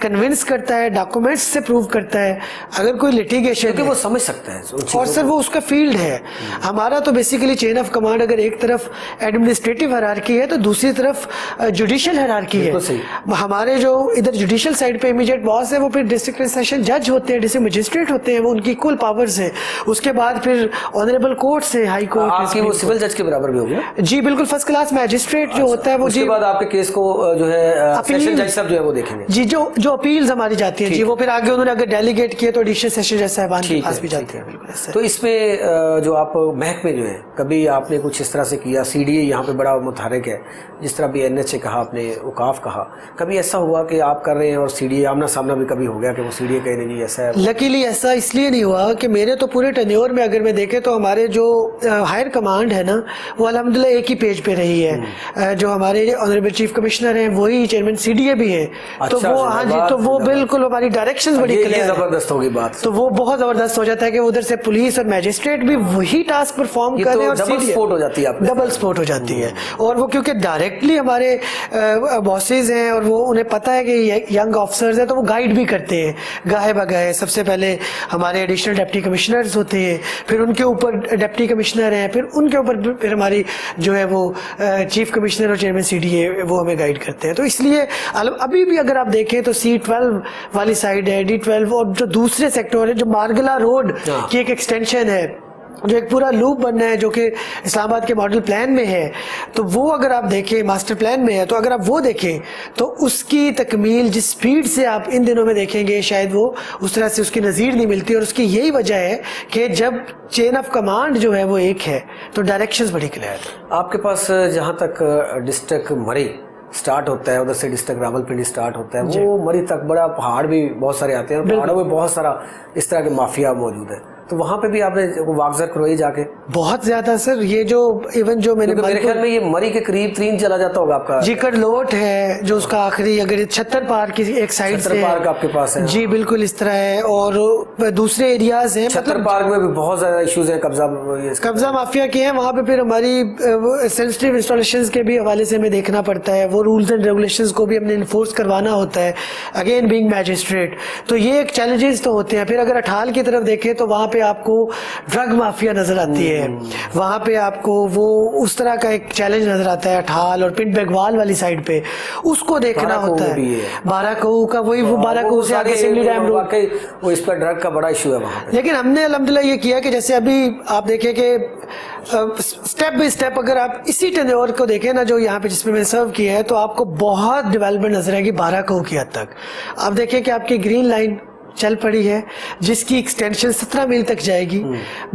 कन्विंस करता है, डॉक्यूमेंट्स से प्रूव करता है। अगर कोई लिटिगेशन क्योंकि वो समझ सकता है और सर वो उसका फील्ड है। हमारा तो बेसिकली चेन ऑफ कमांड अगर एक तरफ एडमिनिस्ट्रेटिव हायरार्की है तो दूसरी तरफ जुडिशियल हायरार्की है। हमारे जो इधर जुडिशियल साइड पे इमीडिएट बॉस है वो फिर डिस्ट्रिक्ट सेशन जज होते हैं, डिस्ट्रिक्ट मजिस्ट्रेट होते हैं, वो उनकी इक्वल पावर्स है। उसके बाद फिर ऑनरेबल कोर्ट से हाई कोर्ट, आपकी वो सिविल जज के बराबर भी होगी जी, बिल्कुल फर्स्ट क्लास मैजिस्ट्रेट जो होता है वो। उसके बाद आपके केस को जो है सेशन जज साहब जो है वो देखेंगे जी, जो अपील्स हमारी जाती है जी, वो फिर आगे उन्होंने अगर डेलीगेट किए तो एडिशनल सेशन जज साहब पास भी जाती है। बिल्कुल। तो इसमें जो आप महकमे जो है कभी आपने कुछ इस तरह से किया, CDA यहाँ पे बड़ा मुतहरिक है, जिस तरह भी NHA कहा आपने, औकाफ कहा, कभी ऐसा हुआ कि आप कर रहे हैं और CDA आमना सामना भी कभी हो गया कि वो CDA कह रही ऐसा है? लकीली ऐसा इसलिए नहीं हुआ कि मेरे तो पूरे टेन्योर में अगर मैं देखे तो हमारे जो हायर कमांड है ना वो अल्हम्दुलिल्लाह एक ही पेज पे रही है। जो हमारे ऑनरेबल चीफ कमिश्नर हैं वही चेयरमैन CDA भी है। तो वो हाँ जी, तो वो बिल्कुल हमारी डायरेक्शन बड़ी क्लियर, जबरदस्त होगी बात, तो वो बहुत जबरदस्त हो जाता है कि उधर से पुलिस और मैजिस्ट्रेट भी वही टास्क परफॉर्म कर रहे हैं और डबल स्पोर्ट हो जाती है, डबल स्पोर्ट हो जाती है। और वो क्योंकि डायरेक्टली हमारे बॉसेज हैं और वो उन्हें पता है कि यंग ऑफिसर्स हैं तो वो गाइड भी करते हैं गाहे बगाहे। सबसे पहले हमारे एडिशनल डिप्टी कमिश्नर्स होते हैं, फिर उनके ऊपर डिप्टी कमिश्नर हैं, फिर उनके ऊपर फिर हमारी जो है वो चीफ कमिश्नर और चेयरमैन CDA वो हमें गाइड करते हैं। तो इसलिए अभी भी अगर आप देखें तो C12 वाली साइड है, D12 और जो दूसरे सेक्टर है, जो मार्गला रोड की एक एक्सटेंशन है, जो एक पूरा लूप बनना है जो कि इस्लामाबाद के मॉडल प्लान में है, तो वो अगर आप देखें मास्टर प्लान में है, तो अगर आप वो देखें तो उसकी तकमील जिस स्पीड से आप इन दिनों में देखेंगे शायद वो उस तरह से उसकी नज़ीर नहीं मिलती। और उसकी यही वजह है कि जब चेन ऑफ कमांड जो है वो एक है तो डायरेक्शंस बड़ी क्लियर है। आपके पास जहाँ तक डिस्ट्रिक्ट मरी स्टार्ट होता है, उधर से डिस्ट्रिक्ट रावलपिंडी स्टार्ट होता है, वो मरी तक बड़ा पहाड़ भी बहुत सारे आते हैं, पहाड़ों में बहुत सारा इस तरह के माफिया मौजूद है, तो वहाँ पे भी आपने वागजर करवाई जाके? बहुत ज्यादा सर, ये जो इवन जो मैंने मेरे ख्याल में ये मरी के करीब 3 चला जाता होगा आपका। जी करलोट है जो उसका आखिरी, अगर छत्तर पार की एक साइड से पार्क आपके पास है। जी बिल्कुल इस तरह है, और दूसरे एरियाज हैं। छत्तर पार्क में भी बहुत ज्यादा इश्यूज हैं कब्जा माफिया के हैं वहाँ पे। फिर हमारी सेंसिटिव इंस्टॉलेशंस के भी हवाले से हमें देखना पड़ता है, वो रूल्स एंड रेगुलेशंस को भी हमने इन्फोर्स करवाना होता है, अगेन बीइंग मैजिस्ट्रेट। तो ये एक चैलेंजेस तो होते हैं। फिर अगर अठाल की तरफ देखें तो वहाँ पे आपको ड्रग माफिया नजर आती है, वहां पे आपको वो उस तरह का एक चैलेंज नजर आता है अठाल और पिंड बेगवाल वाली साइड पे, उसको देखना होता है। बाराकऊ का वही, वो बाराकऊ से आगे सिमली डैम रोड, वो इस पर ड्रग का बड़ा इशू है वहां पे। लेकिन हमने अल्हम्दुलिल्लाह ये किया कि जैसे अभी आप देखें कि स्टेप बाय स्टेप अगर आप इसी टेन्योर को देखें ना जो यहाँ पे जिसमें मैंने सर्व किया है, तो आपको बहुत डेवलपमेंट नजर आएगी बाराकऊ की हद तक। आप देखें कि आपकी ग्रीन लाइन चल पड़ी है जिसकी एक्सटेंशन 17 मील तक जाएगी।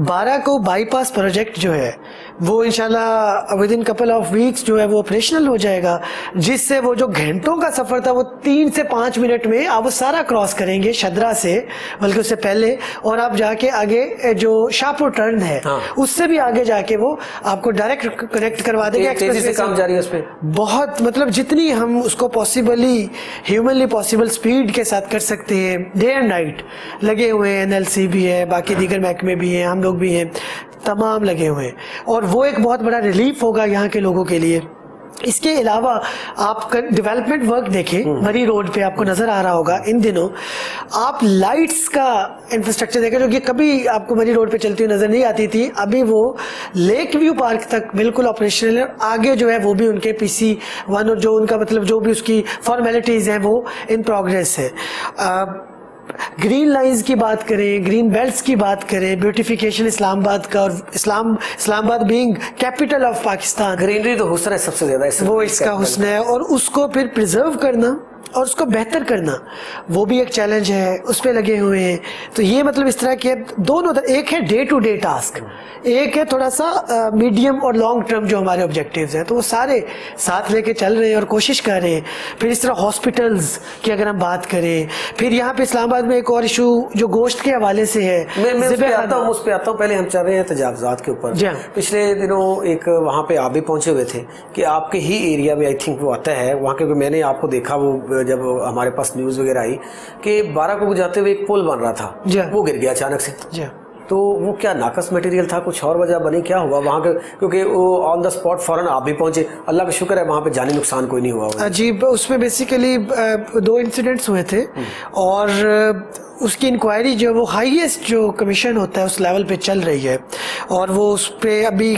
बाराकऊ बाईपास प्रोजेक्ट जो है वो इंशाल्लाह with in couple of weeks जो है वो ऑपरेशनल हो जाएगा, जिससे वो जो घंटों का सफर था वो 3 से 5 मिनट में आप वो सारा क्रॉस करेंगे शदरा से, बल्कि उससे पहले, और आप जाके आगे जो शाहपुर टर्न है उससे भी आगे जाके वो आपको डायरेक्ट कनेक्ट करवा देंगे। तेजी से काम जारी है उस पे, बहुत मतलब जितनी हम उसको पॉसिबली ह्यूमनली पॉसिबल स्पीड के साथ कर सकते हैं। डे एंड नाइट लगे हुए हैं, एनएलसी भी है, बाकी दीगर महकमे भी हैं, हम लोग भी हैं, तमाम लगे हुए हैं, और वो एक बहुत बड़ा रिलीफ होगा यहाँ के लोगों के लिए। इसके अलावा आप डेवलपमेंट वर्क देखें, मरी रोड पे आपको नजर आ रहा होगा इन दिनों, आप लाइट्स का इंफ्रास्ट्रक्चर देखें जो कि कभी आपको मरी रोड पे चलती हुई नजर नहीं आती थी, अभी वो लेक व्यू पार्क तक बिल्कुल ऑपरेशनल है। आगे जो है वो भी उनके PC1 और जो उनका मतलब जो भी उसकी फॉर्मेलिटीज हैं वो इन प्रोग्रेस है। ग्रीन लाइंस की बात करें, ग्रीन बेल्ट्स की बात करें, ब्यूटिफिकेशन इस्लामाबाद का, और Islamabad being capital of Pakistan, greenery तो हुस्न है सबसे ज्यादा, वो इसका हुस्न है, और उसको फिर प्रिजर्व करना और उसको बेहतर करना वो भी एक चैलेंज है, उस पे लगे हुए हैं। तो ये मतलब इस तरह के दोनों, एक है डे टू डे टास्क, एक है थोड़ा सा मीडियम और लॉन्ग टर्म जो हमारे ऑब्जेक्टिव्स हैं, तो वो सारे साथ लेके चल रहे हैं और कोशिश कर रहे हैं। फिर इस तरह हॉस्पिटल्स की अगर हम बात करें, फिर यहाँ पे इस्लामाबाद में एक और इशू जो गोश्त के हवाले से है, मैं उस पे आता हूँ। पहले हम चल रहे हैं तजावुज़ात के ऊपर। पिछले दिनों एक वहाँ पे आप भी पहुंचे हुए थे कि आपके ही एरिया में आई थिंक वो आता है वहाँ के, मैंने आपको देखा वो जब हमारे पास न्यूज वगैरह आई कि बाराकऊ जाते हुए एक पुल बन रहा था, वो गिर गया अचानक से। तो वो क्या नाकस मटेरियल था, कुछ और वजह बनी, क्या हुआ वहाँ के? क्योंकि वो ऑन द स्पॉट फौरन आप भी पहुंचे, अल्लाह का शुक्र है वहाँ पे जानी नुकसान कोई नहीं हुआ। अजीब, उसमें बेसिकली 2 इंसिडेंट्स हुए थे, और उसकी इंक्वायरी जो वो हाईएस्ट जो कमीशन होता है उस लेवल पे चल रही है, और वो उस पर अभी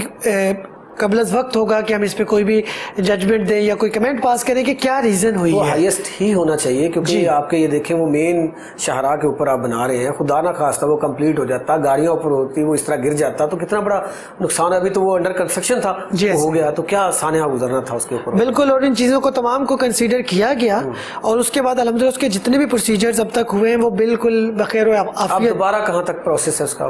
कबलज वक्त होगा कि हम इस पे कोई भी जजमेंट दें या कोई कमेंट पास करें कि क्या रीजन हुई है। हाईएस्ट ही होना चाहिए, क्योंकि आपके ये देखें वो मेन शाहराह के ऊपर आप बना रहे हैं, खुदा ना खास्ता वो कंप्लीट हो जाता, गाड़ियां ऊपर होती, वो इस तरह गिर जाता तो कितना बड़ा नुकसान। अभी तो वो अंडर कंस्ट्रक्शन था, वो हो गया तो क्या सानिया गुजरना था उसके ऊपर। बिल्कुल, और इन चीजों को तमाम को कंसीडर किया गया, और उसके बाद अल्हम्दुलिल्लाह उसके जितने भी प्रोसीजर्स अब तक हुए हैं वो बिल्कुल बखैर आफियत। दोबारा कहाँ तक प्रोसेस है उसका?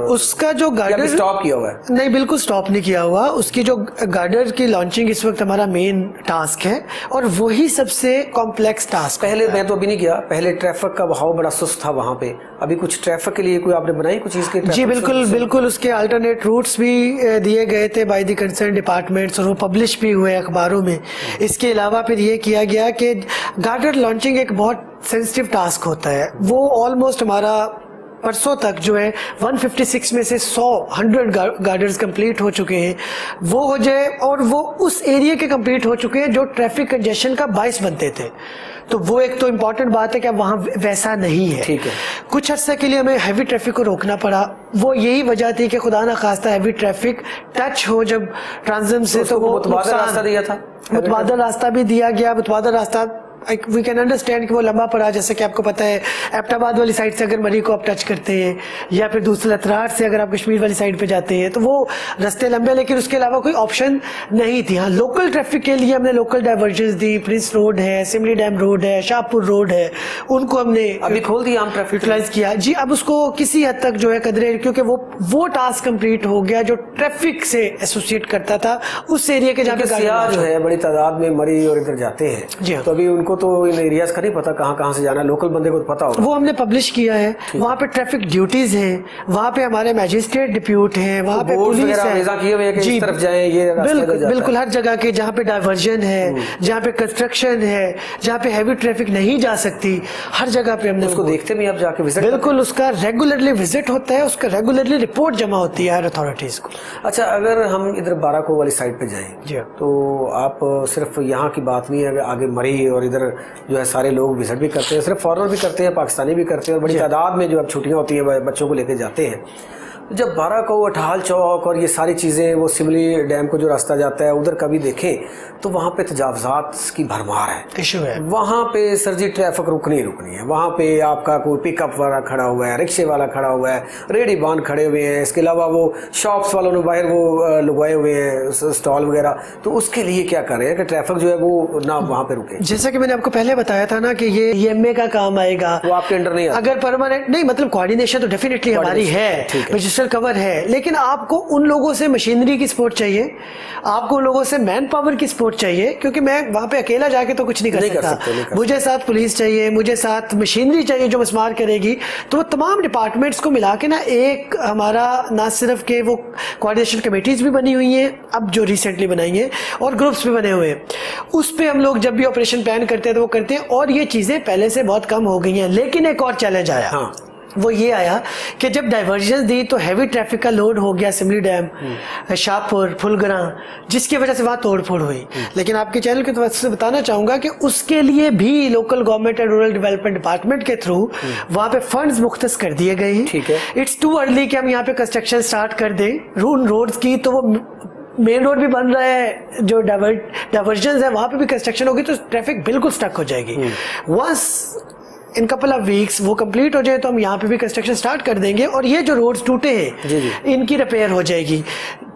उसका जो गार्डर स्टॉप किया हुआ है? नहीं, बिल्कुल स्टॉप नहीं किया हुआ। उसकी जो गार्डर की लॉन्चिंग इस वक्त हमारा मेन टास्क है, और वही सबसे कॉम्प्लेक्स टास्क। पहले मैं तो अभी नहीं किया, पहले ट्रैफिक का बहाव बड़ा सुस्त था वहाँ पे, अभी कुछ ट्रैफिक के लिए कोई आपने बनाई कुछ चीज के? जी बिल्कुल उसके अल्टरनेट रूट्स भी दिए गए थे बाय द कंसर्न डिपार्टमेंट्स, और वो पब्लिश भी हुए अखबारों में। इसके अलावा फिर ये किया गया कि गार्डर लॉन्चिंग एक बहुत सेंसिटिव टास्क होता है, वो ऑलमोस्ट हमारा परसों तक जो है 156 में से 100 गार्डर्स कंप्लीट हो चुके हैं, वो हो जाए, और वो उस एरिया के कंप्लीट हो चुके हैं जो ट्रैफिक कंजेशन का बाइस बनते थे। तो वो एक तो इम्पोर्टेंट बात है कि अब वहाँ वैसा नहीं है। ठीक है, कुछ अर्से के लिए हमें हैवी ट्रैफिक को रोकना पड़ा, वो यही वजह थी कि खुदा ना खास्ता हैवी ट्रैफिक टच हो जब ट्रांजिट से, तो वो मुतबादल रास्ता दिया था, मुतबादल रास्ता भी दिया गया। मुतबादल रास्ता वी कैन अंडरस्टैंड कि वो लंबा पड़ा, जैसे कि आपको पता है एबटाबाद वाली साइड से अगर मरी को आप टच करते हैं, या फिर दूसरे लतरार से अगर आप कश्मीर वाली साइड पे जाते हैं, तो वो रास्ते लंबे, लेकिन उसके अलावा कोई ऑप्शन नहीं थी। हाँ, लोकल ट्रैफिक के लिए हमने लोकल डाइवर्जन दी, प्रिंस रोड है, सिमली डैम रोड है, शाहपुर रोड है, उनको हमने अभी खोल दिया, हम ट्रैफिक यूटिलाइज किया। जी, अब उसको किसी हद तक जो है कदरे, क्योंकि वो टास्क कंप्लीट हो गया जो ट्रैफिक से एसोसिएट करता था उस एरिया के, जहाँ पे जो है बड़ी तादाद में मरी और इधर जाते हैं, तो अभी उनको इनको तो इन एरियाज का नहीं पता कहाँ से जाना है, लोकल बंदे को तो पता होगा। वो हमने पब्लिश किया है, वहाँ पे ट्रैफिक ड्यूटीज हैं, वहाँ पे हमारे मैजिस्ट्रेट डिप्यूट हैं, वहाँ पे पुलिस है जी, इस तरफ जाएं, ये बिल्कुल हर जगह के जहाँ पे डाइवर्जन है, जहाँ पे कंस्ट्रक्शन है, जहाँ पे हैवी ट्रैफिक नहीं जा सकती, हर जगह पे हमने उसको देखते भी आप जाके विजिट? बिल्कुल, उसका रेगुलरली विजिट होता है, उसका रेगुलरली रिपोर्ट जमा होती है हर अथॉरिटीज को। अच्छा, अगर हम इधर बाराको वाली साइड पे जाएं तो आप सिर्फ यहाँ की बात नहीं है, आगे मरी और इधर जो है सारे लोग विजिट भी करते हैं, सिर्फ फॉरेनर भी करते हैं, पाकिस्तानी भी करते हैं, और बड़ी तादाद में जो अब छुट्टियाँ होती हैं बच्चों को लेके जाते हैं। जब बाराको, अठाल चौक और ये सारी चीज़ें, वो सिमली डैम को जो रास्ता जाता है उधर कभी देखें तो वहाँ पे तजावजात की भरमार है, इशू है। वहाँ पे सर जी ट्रैफिक रुकनी है, वहाँ पे आपका कोई पिकअप वाला खड़ा हुआ है, रिक्शे वाला खड़ा हुआ है, रेडी बान खड़े हुए हैं, इसके अलावा वो शॉप्स वालों ने बाहर वो लगवाए हुए हैं स्टॉल वगैरह। तो उसके लिए क्या कर रहे हैं कि ट्रैफिक जो है वो ना वहाँ पे रुके। जैसा कि मैंने आपको पहले बताया था ना कि ये EMA का काम आएगा, वो आपके अंडर नहीं आता। अगर परमानेंट नहीं, मतलब कोऑर्डिनेशन तो डेफिनेटली हमारी है, रजिस्टर कवर है, लेकिन आपको उन लोगों से मशीनरी की सपोर्ट चाहिए, आपको उन लोगों से मैन पावर की सपोर्ट चाहिए, क्योंकि मैं वहां पे अकेला जाके तो कुछ नहीं कर सकता। मुझे साथ पुलिस चाहिए, मुझे साथ मशीनरी चाहिए जो मस्मार करेगी। तो वो तमाम डिपार्टमेंट्स को मिला के ना एक हमारा ना सिर्फ के वो कोऑर्डिनेशन कमेटीज भी बनी हुई हैं, अब जो रिसेंटली बनाई हैं, और ग्रुप्स भी बने हुए हैं। उस पर हम लोग जब भी ऑपरेशन प्लान करते हैं तो वो करते हैं, और ये चीजें पहले से बहुत कम हो गई हैं। लेकिन एक और चैलेंज आया, वो ये आया कि जब डाइवर्जन दी तो हैवी ट्रैफिक का लोड हो गया सिमली डैम, शाहपुर, फुलगरा, जिसकी वजह से वहां तोड़फोड़ हुई। लेकिन आपके चैनल की तरफ से बताना चाहूंगा कि उसके लिए भी local government and rural development department के थ्रू वहां पे फंड्स मुख्तस कर दिए गए हैं। ठीक है, इट्स टू अर्ली कि हम यहाँ पे कंस्ट्रक्शन स्टार्ट कर दें रोड्स की, तो वो मेन रोड भी बन रहा है, जो डाइवर्जन है वहां पे भी कंस्ट्रक्शन होगी तो ट्रैफिक बिल्कुल स्टक हो जाएगी। Once in couple of weeks वो कंप्लीट हो जाए तो हम यहाँ पे भी कंस्ट्रक्शन स्टार्ट कर देंगे, और ये जो रोड्स टूटे हैं इनकी रिपेयर हो जाएगी।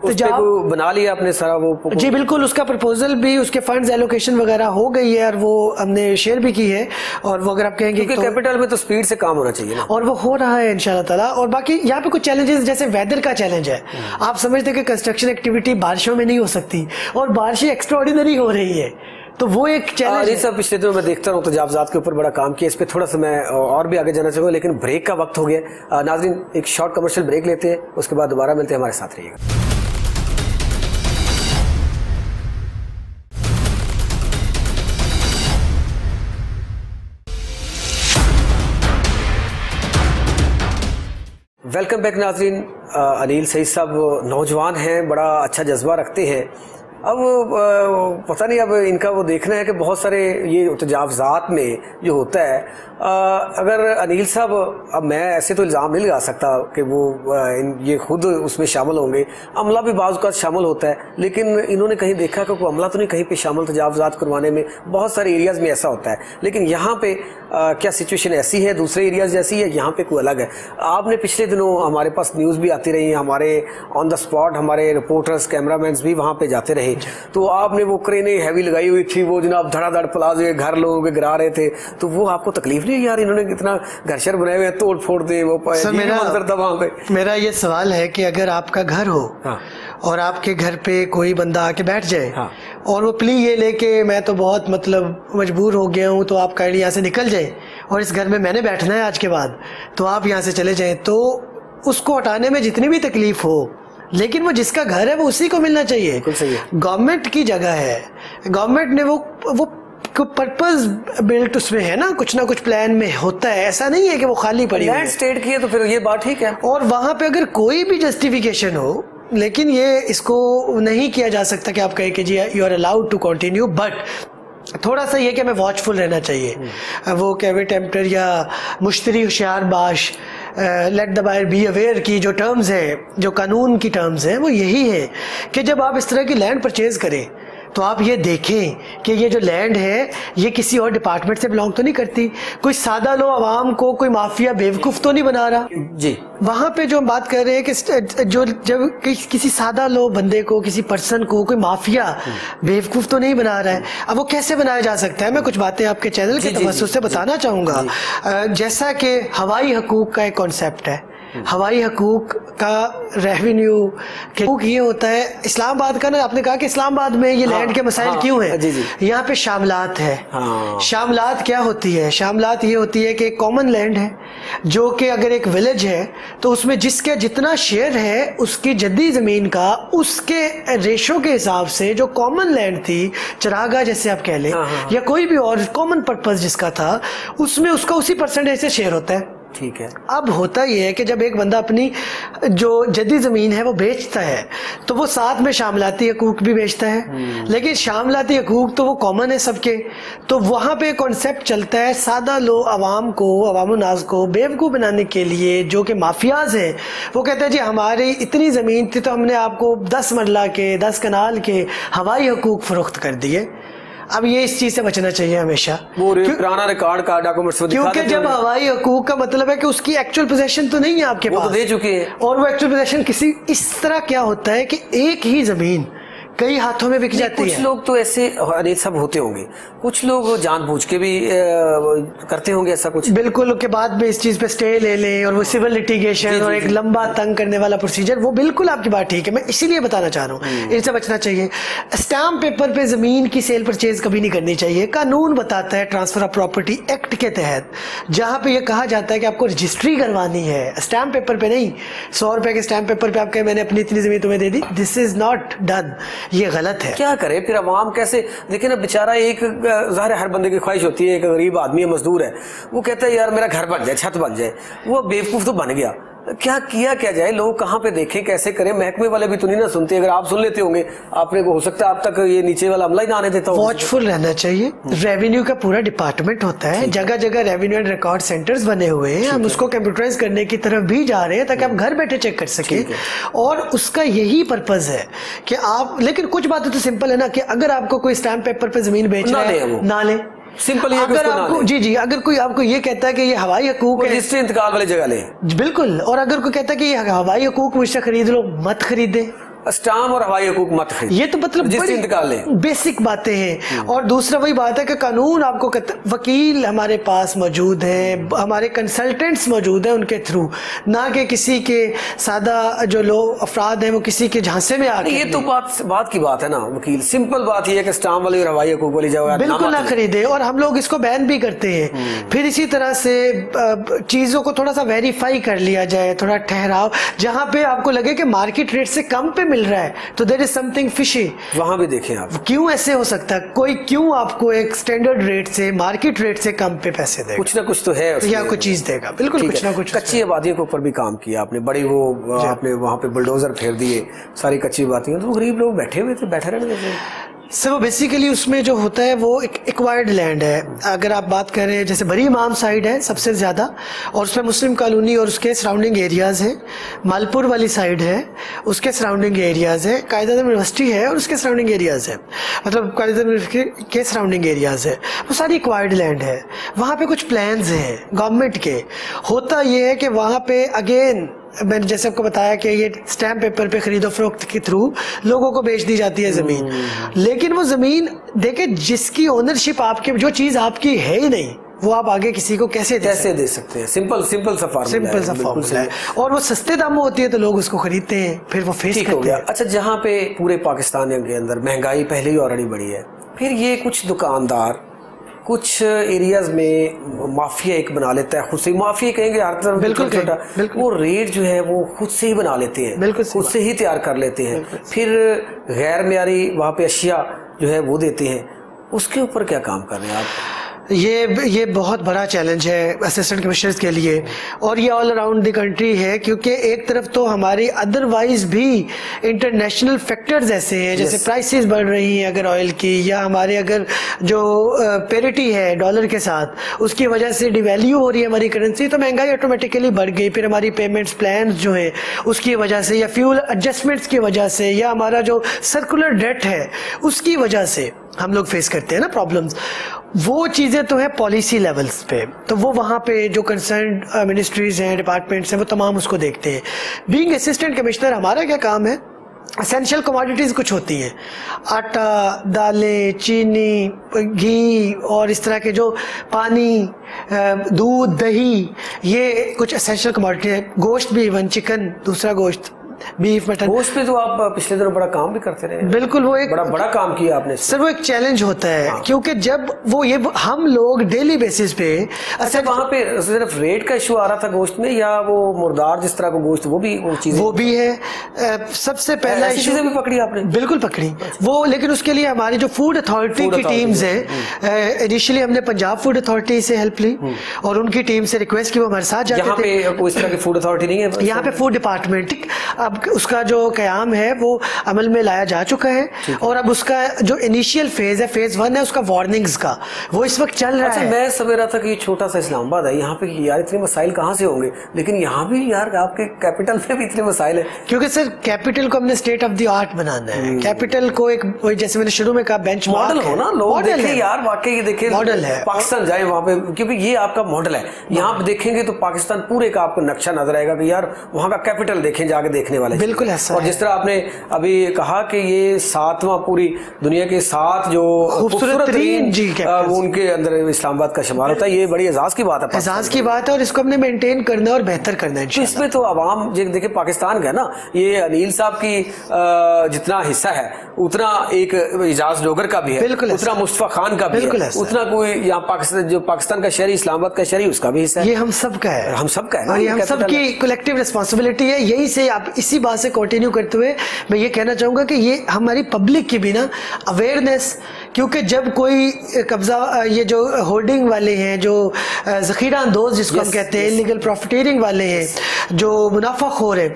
तो बना लिया आपने सारा वो? जी बिल्कुल, उसका प्रपोजल भी, उसके फंड्स एलोकेशन वगैरह हो गई है, और वो हमने शेयर भी की है। और वो अगर आप कहेंगे तो कैपिटल में तो स्पीड से काम होना चाहिए ना, और वो हो रहा है इंशाल्लाह ताला। और बाकी यहाँ पे कुछ चैलेंजेस, जैसे वेदर का चैलेंज है। आप समझते हैं कि कंस्ट्रक्शन एक्टिविटी बारिशों में नहीं हो सकती, और बारिशें एक्स्ट्राऑर्डिनरी हो रही है, तो वो एक चैलेंज है। सब पिछले दिनों मैं देखता हूँ तजावजात के ऊपर बड़ा काम किया, इस पे थोड़ा सा मैं और भी आगे जाना चाहूँगा, लेकिन ब्रेक का वक्त हो गया। नाज़रीन, एक शॉर्ट कमर्शियल ब्रेक लेते हैं, उसके बाद दोबारा मिलते हैं, हमारे साथ रहिएगा। वेलकम बैक नाज़रीन। अनिल सईद साहब नौजवान हैं, बड़ा अच्छा जज्बा रखते हैं। अब पता नहीं, अब इनका वो देखना है कि बहुत सारे ये तजावजात में जो होता है, अगर अनिल साहब, अब मैं ऐसे तो इल्ज़ाम नहीं लगा सकता कि वो ये खुद उसमें शामिल होंगे, अमला भी बाज़ का शामिल होता है, लेकिन इन्होंने कहीं देखा कि कोई अमला तो नहीं कहीं पे शामिल तजावजात करवाने में। बहुत सारे एरियाज़ में ऐसा होता है, लेकिन यहाँ पे क्या सिचुएशन ऐसी है, दूसरे एरियाज जैसी है, यहाँ पे कोई अलग है? आपने पिछले दिनों हमारे पास न्यूज़ भी आती रही, हमारे ऑन द स्पॉट हमारे रिपोर्टर्स, कैमरामैन भी वहाँ पे जाते रहे, तो आपने वो क्रेनें हैवी लगाई हुई थी, वो जनाब धड़ाधड़ प्लाजे घर लोगों के गिरा रहे थे, तो वो आपको तकलीफ नहीं यार, इन्होंने कितना घर शर बनाए हुए हैं, तोड़ फोड़ दे वो मंजर था वहाँ पे। मेरा ये सवाल है कि अगर आपका घर हो और आपके घर पे कोई बंदा आके बैठ जाए और वो प्ली ये लेके मैं तो बहुत मतलब मजबूर हो गया हूँ, तो आप काइंडली यहाँ से निकल जाए और इस घर में मैंने बैठना है आज के बाद, तो आप यहाँ से चले जाएं, तो उसको हटाने में जितनी भी तकलीफ हो, लेकिन वो जिसका घर है वो उसी को मिलना चाहिए। गवर्नमेंट की जगह है, गवर्नमेंट ने वो पर्पस बिल्ट उसमें है ना कुछ प्लान में होता है, ऐसा नहीं है कि वो खाली पड़ी लैंड स्टेट की है तो फिर ये बात ठीक है। और वहां पे अगर कोई भी जस्टिफिकेशन हो, लेकिन ये इसको नहीं किया जा सकता कि आप कहें कि जी you are allowed to continue, but थोड़ा सा ये कि हमें वॉचफुल रहना चाहिए। वो कैविट टेम्पटर या मुश्तरी होशियार बाश, let the buyer be aware की जो टर्म्स हैं, जो कानून की टर्म्स हैं, वो यही है कि जब आप इस तरह की लैंड परचेज करें तो आप ये देखें कि ये जो लैंड है ये किसी और डिपार्टमेंट से बिलोंग तो नहीं करती, कोई सादा लो आवाम को कोई माफिया बेवकूफ़ तो नहीं बना रहा जी। वहाँ पे जो हम बात कर रहे हैं कि जो जब किसी सादा लो बंदे को, किसी पर्सन को कोई माफिया बेवकूफ़ तो नहीं बना रहा है। अब वो कैसे बनाया जा सकता है, मैं कुछ बातें आपके चैनल के तवज्जुह से बताना चाहूँगा। जैसा कि हवाई हकूक़ का एक कॉन्सेप्ट है हवाई हकूक का, रेवेन्यू के हकूक ये होता है। इस्लामाबाद का ना, आपने कहा कि इस्लामाबाद में ये लैंड के मसाइल क्यों हैं, यहाँ पे शामलात है। शामलात क्या होती है? शामलात ये होती है कि कॉमन लैंड है, जो कि अगर एक विलेज है तो उसमें जिसका जितना शेयर है उसकी जद्दी ज़मीन का, उसके रेशो के हिसाब से जो कॉमन लैंड थी, चरागा जैसे आप कह लें, या कोई भी और कॉमन पर्पस जिसका था, उसमें उसका उसी परसेंटेज से शेयर होता है। ठीक है। अब होता ये है कि जब एक बंदा अपनी जो जद्दी ज़मीन है वो बेचता है तो वो साथ में शामलाती हकूक भी बेचता है, लेकिन शामलाती हकूक तो वो कॉमन है सबके। तो वहाँ पे कॉन्सेप्ट चलता है सादा लोग अवाम को, अवामुन्नास को बेवकूफ़ बनाने के लिए, जो कि माफियाज हैं। वो कहते हैं जी हमारी इतनी ज़मीन थी तो हमने आपको 10 मरला के, 10 कनाल के हवाई हकूक फ़रोख्त कर दिए। अब ये इस चीज से बचना चाहिए हमेशा, वो पुराना रिकॉर्ड का डॉक्यूमेंट्स क्योंकि जब हवाई हकूक का मतलब है कि उसकी एक्चुअल पोजीशन तो नहीं है आपके पास, वो तो दे चुके हैं, और वो एक्चुअल पोजीशन किसी इस तरह क्या होता है कि एक ही जमीन कई हाथों में बिक जाती है। कुछ लोग तो ऐसे अनेक सब होते होंगे, कुछ लोग जानबूझ के भी करते होंगे ऐसा कुछ। बिल्कुल, के बाद में इस चीज पे स्टे ले लें और वो सिविल लिटिगेशन और एक लंबा तंग करने वाला प्रोसीजर, वो बिल्कुल आपकी बात ठीक है। मैं इसीलिए बताना चाह रहा हूँ इनसे बचना चाहिए। स्टाम्प पेपर पे जमीन की सेल परचेज कभी नहीं करनी चाहिए। कानून बताता है ट्रांसफर ऑफ प्रॉपर्टी एक्ट के तहत, जहाँ पे ये कहा जाता है कि आपको रजिस्ट्री करवानी है, स्टाम्प पेपर पे नहीं। 100 रुपए के स्टाम्प पेपर पे आप कहें मैंने अपनी इतनी जमीन तुम्हें दे दी, दिस इज नॉट डन, ये गलत है। क्या करे फिर अवाम कैसे? देखिए ना, बेचारा एक ज़ाहिर हर बंदे की ख्वाहिश होती है, एक गरीब आदमी है, मजदूर है, वो कहता है यार मेरा घर बन जाए, छत बन जाए। वो बेवकूफ़ तो बन गया। क्या किया क्या जाए? लोग कहाँ पे देखें, कैसे करें? महकमे वाले भी तो नहीं ना सुनते। अगर आप सुन लेते होंगे, आपने हो सकता है आप तक ये नीचे वाला अमला ही ना आने देता हो। वॉचफुल रहना चाहिए। रेवेन्यू का पूरा डिपार्टमेंट होता है, जगह जगह रेवेन्यू एंड रिकॉर्ड सेंटर्स बने हुए हैं। हम उसको कंप्यूटराइज करने की तरफ भी जा रहे हैं ताकि आप घर बैठे चेक कर सके, और उसका यही पर्पज है कि आप, लेकिन कुछ बातें तो सिंपल है ना कि अगर आपको कोई स्टैम्प पेपर पे जमीन बेचना है ना ले, सिंपल। अगर आपको जी अगर कोई आपको ये कहता है कि ये हवाई हकूक है, रजिस्ट्री इंतकाल वाली जगह ले, बिल्कुल। और अगर कोई कहता है कि ये हवाई हकूक मुझसे खरीद लो, मत खरीदे। स्टाम्प और हवाई हकूक मत खरीद, ये तो मतलब बेसिक बातें हैं। और दूसरा वही बात है कि कानून आपको कहता, वकील हमारे पास मौजूद हैं, हमारे कंसल्टेंट्स मौजूद हैं उनके थ्रू, ना कि किसी के सादा जो लोग अफराद हैं वो किसी के झांसे में आके। ये तो बात की बात है ना वकील। सिंपल बात ये है कि स्टाम्प वाली और हवाई हकूक वाली जगह बिल्कुल ना खरीदे, और हम लोग इसको बैन भी करते हैं। फिर इसी तरह से चीजों को थोड़ा सा वेरीफाई कर लिया जाए, थोड़ा ठहराव, जहाँ पे आपको लगे कि मार्केट रेट से कम पे मिल रहा है तो देयर इज समथिंग फिशी, वहां भी देखें आप। क्यों ऐसे हो सकता है? कोई क्यों आपको एक स्टैंडर्ड रेट से, मार्केट रेट से कम पे पैसे देगा? कुछ ना कुछ तो है, या कोई चीज देगा। बिल्कुल, कुछ ना कुछ। कच्ची आबादियों के ऊपर भी काम किया आपने, बड़ी वो आपने वहां पे बुलडोजर फेर दिए, सारी कच्ची आबादियां, तो गरीब लोग बैठे हुए थे, बैठे रहने देते। सर बेसिकली उसमें जो होता है वो एक एक्वायर्ड लैंड है। अगर आप बात करें जैसे बरी इमाम साइड है सबसे ज़्यादा, और उसमें मुस्लिम कॉलोनी और उसके सराउंडिंग एरियाज़ हैं। मालपुर वाली साइड है, उसके सराउंडिंग एरियाज़ है। कायदा यूनिवर्सिटी है और उसके सराउंडिंग एरियाज़ है, मतलब कायदा यूनिवर्सिटी के सराउंडिंग एरियाज़ है, वो सारी एक्वायर्ड लैंड है। वहाँ पे कुछ प्लान्स हैं गवर्नमेंट के। होता ये है कि वहाँ पे अगेन मैंने जैसे आपको बताया कि ये स्टैम्प पेपर पे खरीदो फरोख्त के थ्रू लोगों को बेच दी जाती है ज़मीन, लेकिन वो ज़मीन देखे जिसकी ओनरशिप आपके, जो चीज़ आपकी है ही नहीं, वो आप आगे किसी को कैसे दे सकते हैं? सिंपल सा फार्मूला है, और वो सस्ते दाम में होती है तो लोग उसको खरीदते हैं, फिर वो फेस करते हैं। अच्छा, जहाँ पे पूरे पाकिस्तान के अंदर महंगाई पहले ही ऑलरेडी बढ़ी है, फिर ये कुछ दुकानदार कुछ एरियाज में माफिया एक बना लेता है खुद से, माफिया कहेंगे हर तरफ, बिल्कुल वो रेट जो है वो खुद से ही बना लेते हैं, खुद से ही तैयार कर लेते हैं, फिर गैर मियारी वहाँ पे अशिया जो है वो देते हैं। उसके ऊपर क्या काम कर रहे हैं आप? ये बहुत बड़ा चैलेंज है असिस्टेंट कमिश्नर्स के लिए, और ये ऑल अराउंड द कंट्री है, क्योंकि एक तरफ तो हमारी अदरवाइज भी इंटरनेशनल फैक्टर्स ऐसे हैं, जैसे प्राइसेस बढ़ रही हैं अगर ऑयल की, या हमारे अगर जो पेरिटी है डॉलर के साथ उसकी वजह से डिवैल्यू हो रही है हमारी करेंसी, तो महंगाई ऑटोमेटिकली बढ़ गई। फिर हमारी पेमेंट्स प्लान्स जो है उसकी वजह से, या फ्यूल एडजस्टमेंट्स की वजह से, या हमारा जो सर्कुलर डेट है उसकी वजह से हम लोग फेस करते हैं ना प्रॉब्लम्स। वो चीज़ें तो है पॉलिसी लेवल्स पे, तो वो वहाँ पे जो कंसर्न मिनिस्ट्रीज हैं, डिपार्टमेंट्स हैं, वो तमाम उसको देखते हैं। बीइंग असिस्टेंट कमिश्नर हमारा क्या काम है एसेंशियल कमोडिटीज कुछ होती हैं, आटा, दालें, चीनी, घी और इस तरह के जो पानी, दूध, दही, ये कुछ एसेंशियल कमोडिटी है। गोश्त भी, इवन चिकन, दूसरा गोश्त, बीफ, मटन। गोश्त पे तो आप पिछले दिनों बड़ा काम भी करते रहे। बिल्कुल, वो एक बड़ा काम किया आपने सर। वो एक चैलेंज होता है। हाँ। क्योंकि जब वो ये हम लोग डेली बेसिस पे, अच्छा वहाँ पे सिर्फ रेट का इशू आ रहा था गोश्त में, या वो मुर्दार जिस तरह का गोश्त वो भी है। सबसे पहला इशू भी पकड़ी आपने? बिल्कुल पकड़ी वो, लेकिन उसके लिए हमारी जो फूड अथॉरिटी की टीम्स हैं, इनिशियली हमने पंजाब फूड अथॉरिटी से हेल्प ली और उनकी टीम से रिक्वेस्ट की वो हमारे साथ जाते थे। यहाँ पे कोई इस तरह की फूड अथॉरिटी नहीं है? यहाँ पे फूड डिपार्टमेंट अब उसका जो कयाम है वो अमल में लाया जा चुका है और अब उसका जो इनिशियल फेज है, फेज 1 है उसका वार्निंग्स का, वो इस वक्त चल रहा है। मैं समझ रहा था कि छोटा सा इस्लामाबाद है, यहाँ पे यार इतने मसाइल कहाँ से होंगे, लेकिन यहाँ भी यार आपके कैपिटल में भी इतने मसाइल है। क्योंकि सर कैपिटल को हमने स्टेट ऑफ द आर्ट बनाना है। कैपिटल को एक, जैसे मैंने शुरू में कहा, बेंच मॉडल हो ना, लोग देखें यार वाकई देखें मॉडल है, पाकिस्तान जाए वहाँ पे, क्योंकि ये आपका मॉडल है। यहाँ पे देखेंगे तो पाकिस्तान पूरे का आपको नक्शा नजर आएगा कि यार वहाँ का कैपिटल देखें जाके देखने वाले। बिल्कुल ऐसा। और जिस तरह आपने अभी कहा कि ये 7वां पूरी दुनिया के 7 जो खूबसूरत उनके अंदर इस्लामाबाद का शुमार होता है, ये बड़ी एजाज की बात है। एजाज की बात है और इसको हमने मेंटेन करना है और बेहतर करना है। तो इसमें तो अवाम देखिए पाकिस्तान का ना, ये अनिल साहब की जितना हिस्सा है उतना एक एजाज डोगर का भी है, उतना मुस्तफा खान का भी है, उतना कोई यहाँ पाकिस्तान का शहरी, इस्लामाबाद का शहरी, उसका भी हिस्सा है। ये हम सब का है, हम सब का है, ये हम सब की कलेक्टिव रिस्पॉन्सिबिलिटी है। यही से आप इसी बात से कंटिन्यू करते हुए मैं ये कहना चाहूंगा कि ये हमारी पब्लिक की भी ना अवेयरनेस, क्योंकि जब कोई कब्जा, ये जो होर्डिंग वाले हैं, जो जखीरा अंदोज जिसको हम कहते हैं, इलीगल प्रॉफिटेरिंग वाले हैं, जो मुनाफाखोर हैं,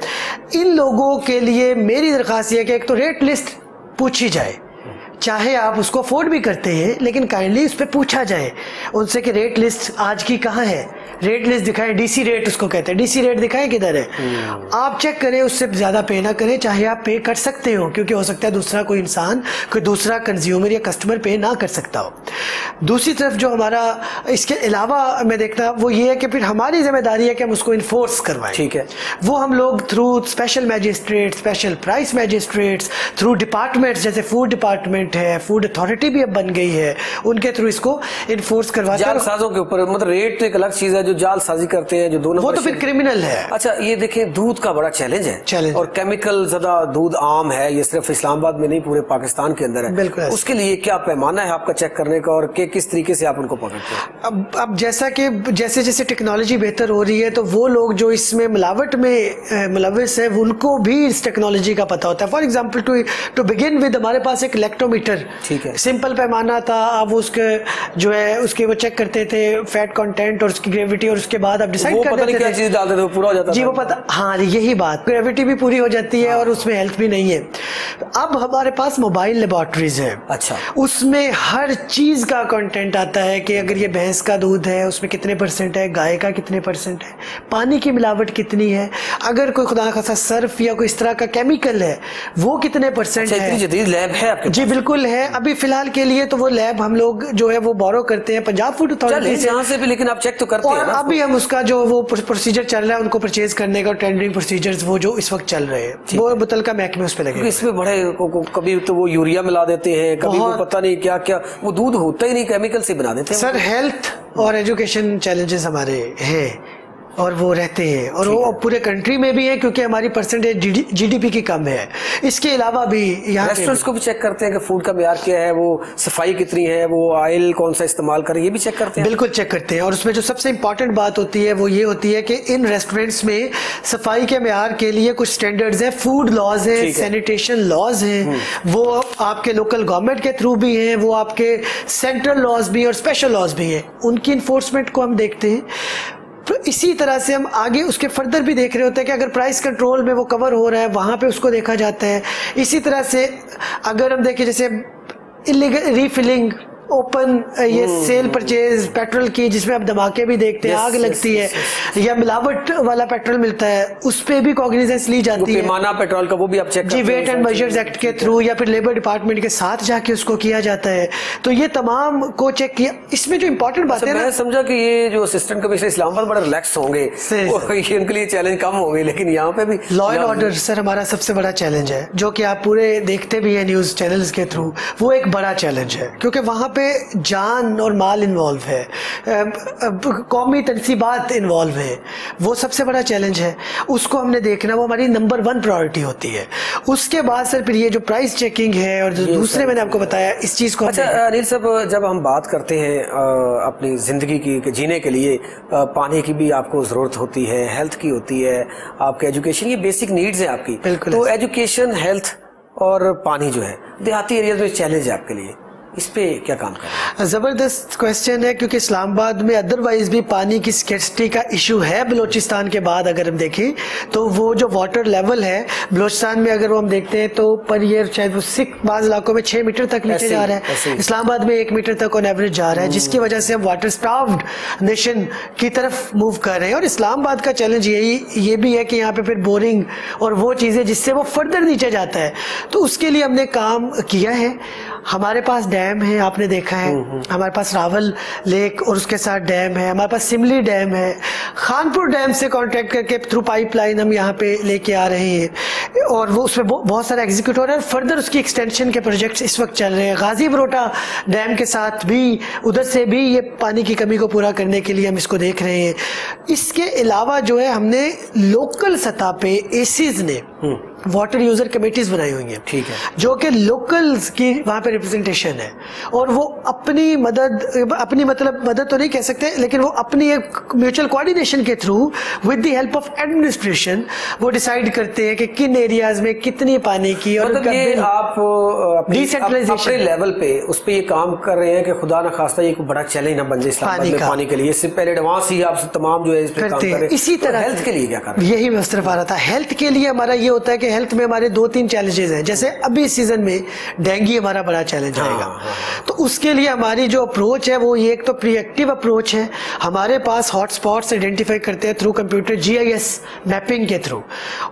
इन लोगों के लिए मेरी दरख्वास्त ये है कि एक तो रेट लिस्ट पूछी जाए, चाहे आप उसको अफोर्ड भी करते हैं लेकिन काइंडली उस पर पूछा जाए उनसे कि रेट लिस्ट आज की कहाँ है, रेट लिस्ट दिखाएं, डीसी रेट उसको कहते हैं, डीसी रेट दिखाएं किधर है, आप चेक करें, उससे ज़्यादा पे ना करें, चाहे आप पे कर सकते हो क्योंकि हो सकता है दूसरा कोई इंसान, कोई दूसरा कंज्यूमर या कस्टमर पे ना कर सकता हो। दूसरी तरफ जो हमारा इसके अलावा मैं देखता वो ये है कि फिर हमारी जिम्मेदारी है कि हम उसको इन्फोर्स करवाएं। ठीक है, वो हम लोग through special magistrate, special price magistrates, through departments जैसे फूड डिपार्टमेंट है, फूड अथॉरिटी भी अब बन गई है, उनके थ्रू इसको इन्फोर्स करवाते हैं। जालसाजों के ऊपर मतलब रेट तो एक अलग चीज है, जो जालसाजी करते हैं, जो दोनों वो तो फिर क्रिमिनल है। अच्छा ये देखें, दूध का बड़ा चैलेंज है और केमिकल ज्यादा दूध आम है, ये सिर्फ इस्लामाबाद में नहीं पूरे पाकिस्तान के अंदर है। बिल्कुल, उसके लिए क्या पैमाना है आपका चेक करने का और किस तरीके से आप उनको पकड़ते हैं? अब जैसा कि जैसे जैसे टेक्नोलॉजी बेहतर हो रही है तो वो लोग जो इसमें मिलावट में मुलविस है उनको भी इस टेक्नोलॉजी का पता होता है। For example to begin with हमारे पास एक इलेक्ट्रोमीटर, ठीक है, सिंपल पैमाना था, आप उसके जो है उसके वो चेक करते थे फैट कंटेंट और उसकी ग्रेविटी, और उसके बाद आप डिसाइड कर देते थे क्या चीज डालते थे वो पूरा हो जाता जी, वो पता, हाँ यही बात, ग्रेविटी भी पूरी हो जाती है और उसमें हेल्थ भी नहीं है। अब हमारे पास मोबाइल लेबोरेटरीज है, अच्छा उसमें हर चीज का कंटेंट आता है कि अगर ये भैंस का दूध है उसमें कितने % है, गाय का कितने % है, पानी की मिलावट कितनी है, अगर कोई खुदा खासा सर्फ या कोई इस तरह का केमिकल है वो कितने % है। इतनी जदीद लैब है आपके? जी बिल्कुल है, अभी फिलहाल के लिए तो वो लैब हम लोग जो है वो बोरो करते हैं पंजाब फूड अथॉरिटी से, यहाँ से भी, लेकिन आप चेक तो करते हैं ना? अभी हम उसका जो वो प्रोसीजर चल रहा है उनको परचेज करने का, टेंडरिंग प्रोसीजर्स वो जो इस वक्त चल रहे हैं, वो मुतलका महकमे उस पे लगे। इसमें बड़े कभी तो वो यूरिया मिला देते हैं, कभी वो पता नहीं क्या क्या, वो दूध होता ही नहीं, केमिकल से बना देते हैं। सर हेल्थ और एजुकेशन चैलेंजेस हमारे हैं और वो रहते हैं और वो पूरे कंट्री में भी है क्योंकि हमारी परसेंटेज जीडीपी की कम है। इसके अलावा भी यहाँ रेस्टोरेंट्स को भी चेक करते हैं कि फूड का मेयार क्या है, वो सफाई कितनी है, वो ऑयल कौन सा इस्तेमाल करें, ये भी चेक करते हैं? बिल्कुल चेक करते हैं और उसमें जो सबसे इंपॉर्टेंट बात होती है वो ये होती है कि इन रेस्टोरेंट्स में सफाई के मेयार के लिए कुछ स्टैंडर्ड्स हैं, फूड लॉज हैं, सैनिटेशन लॉज हैं, वो आपके लोकल गवर्नमेंट के थ्रू भी हैं, वो आपके सेंट्रल लॉज भी और स्पेशल लॉज भी हैं, उनकी इन्फोर्समेंट को हम देखते हैं। तो इसी तरह से हम आगे उसके फर्दर भी देख रहे होते हैं कि अगर प्राइस कंट्रोल में वो कवर हो रहा है वहाँ पे उसको देखा जाता है। इसी तरह से अगर हम देखें जैसे इलीगल रीफिलिंग ओपन ये सेल परचेज पेट्रोल की, जिसमें आप धमाके भी देखते हैं, आग लगती है, या मिलावट वाला पेट्रोल मिलता है, उस पे भी कॉग्निजेंस ली जाती है। पैमाना पेट्रोल का वो भी आप चेक जी, वेट एंड मेजर्स एक्ट के थ्रू या फिर लेबर डिपार्टमेंट के साथ जाके उसको किया जाता है। तो ये तमाम को चेक किया। इसमें जो इम्पोर्टेंट बात है, मैं समझा कि ये जो असिस्टेंट कमिश्नर इस्लामाबाद बड़ा रिलैक्स होंगे, इनके लिए चैलेंज कम होंगे, लेकिन यहाँ पे भी लॉ एंड ऑर्डर सर हमारा सबसे बड़ा चैलेंज है, जो कि आप पूरे देखते भी है न्यूज चैनल्स के थ्रू। वो एक बड़ा चैलेंज है क्योंकि वहाँ पे जान और माल इन्वॉल्व है, कौमी तनसीबात इन्वॉल्व है, वो सबसे बड़ा चैलेंज है। उसको हमने देखना, वो हमारी नंबर 1 प्रायोरिटी होती है। उसके बाद सर फिर ये जो प्राइस चेकिंग है और जो दूसरे मैंने आपको बताया इस चीज़ को। अच्छा अनिल साहब, जब हम बात करते हैं अपनी ज़िंदगी की जीने के लिए पानी की भी आपको ज़रूरत होती है, हेल्थ की होती है, आपके एजुकेशन, ये बेसिक नीड्स है आपकी। बिल्कुल। तो एजुकेशन, हेल्थ और पानी जो है देहाती एरियाज में चैलेंज है आपके लिए, इस पे क्या काम कर रहे हैं? ज़बरदस्त क्वेश्चन है क्योंकि इस्लामाबाद में अदरवाइज भी पानी की स्कैर्सिटी का इशू है। बलोचिस्तान के बाद अगर हम देखें तो वो जो वाटर लेवल है बलोचिस्तान में, अगर वो हम देखते हैं तो पर ईयर शायद वो बाज़ इलाकों में 6 मीटर तक नीचे जा रहा है, इस्लामाबाद में 1 मीटर तक ऑन एवरेज जा रहा है, जिसकी वजह से हम वाटर स्टार्व्ड नेशन की तरफ मूव कर रहे हैं। और इस्लामाबाद का चैलेंज ये भी है कि यहाँ पे फिर बोरिंग और वो चीज़ें जिससे वो फर्दर नीचे जाता है, तो उसके लिए हमने काम किया है। हमारे पास डैम है, आपने देखा है, हमारे पास रावल लेक और उसके साथ डैम है, हमारे पास सिमली डैम है, खानपुर डैम से कॉन्ट्रैक्ट करके थ्रू पाइपलाइन हम यहाँ पे लेके आ रहे हैं और वो उसमें बहुत सारा एग्जीक्यूट हो रहा है। फर्दर उसकी एक्सटेंशन के प्रोजेक्ट्स इस वक्त चल रहे हैं। गाजी बरोटा डैम के साथ भी उधर से भी ये पानी की कमी को पूरा करने के लिए हम इसको देख रहे हैं। इसके अलावा जो है हमने लोकल सतह पे एसीज ने वाटर यूजर कमेटीज बनाई हुई हैं, ठीक है, जो कि लोकल्स की वहाँ पे रिप्रेजेंटेशन है और वो अपनी मदद तो नहीं कह सकते, लेकिन वो अपनी एक म्यूचुअल कोऑर्डिनेशन के through with the help of administration वो डिसाइड करते हैं कि किन एरियाज में कितनी पानी की, और मतलब ये आप डिसेंट्रलाइजेशन अपने लेवल पे उस पे ये काम कर रहे हैं कि खुदा न खास्ता ये बड़ा चैलेंज न बन जाए इस्लामाबाद में पानी के लिए। इससे पहले एडवांस ही आप तमाम जो है इस पे काम कर रहे हैं। इसी तरह हेल्थ के लिए क्या कर रहे हैं? यही मैं उस तरफ आ रहा था। हेल्थ के लिए हमारा ये होता है कि हेल्थ में हमारे 2-3 चैलेंजेस हैं। जैसे अभी इस सीजन में डेंगू हमारा बड़ा चैलेंज आएगा, तो उसके लिए हमारी जो अप्रोच है वो ये एक तो प्रीएक्टिव अप्रोच है। हमारे पास हॉटस्पॉट्स आइडेंटिफाई करते हैं थ्रू कंप्यूटर GIS मैपिंग के थ्रू।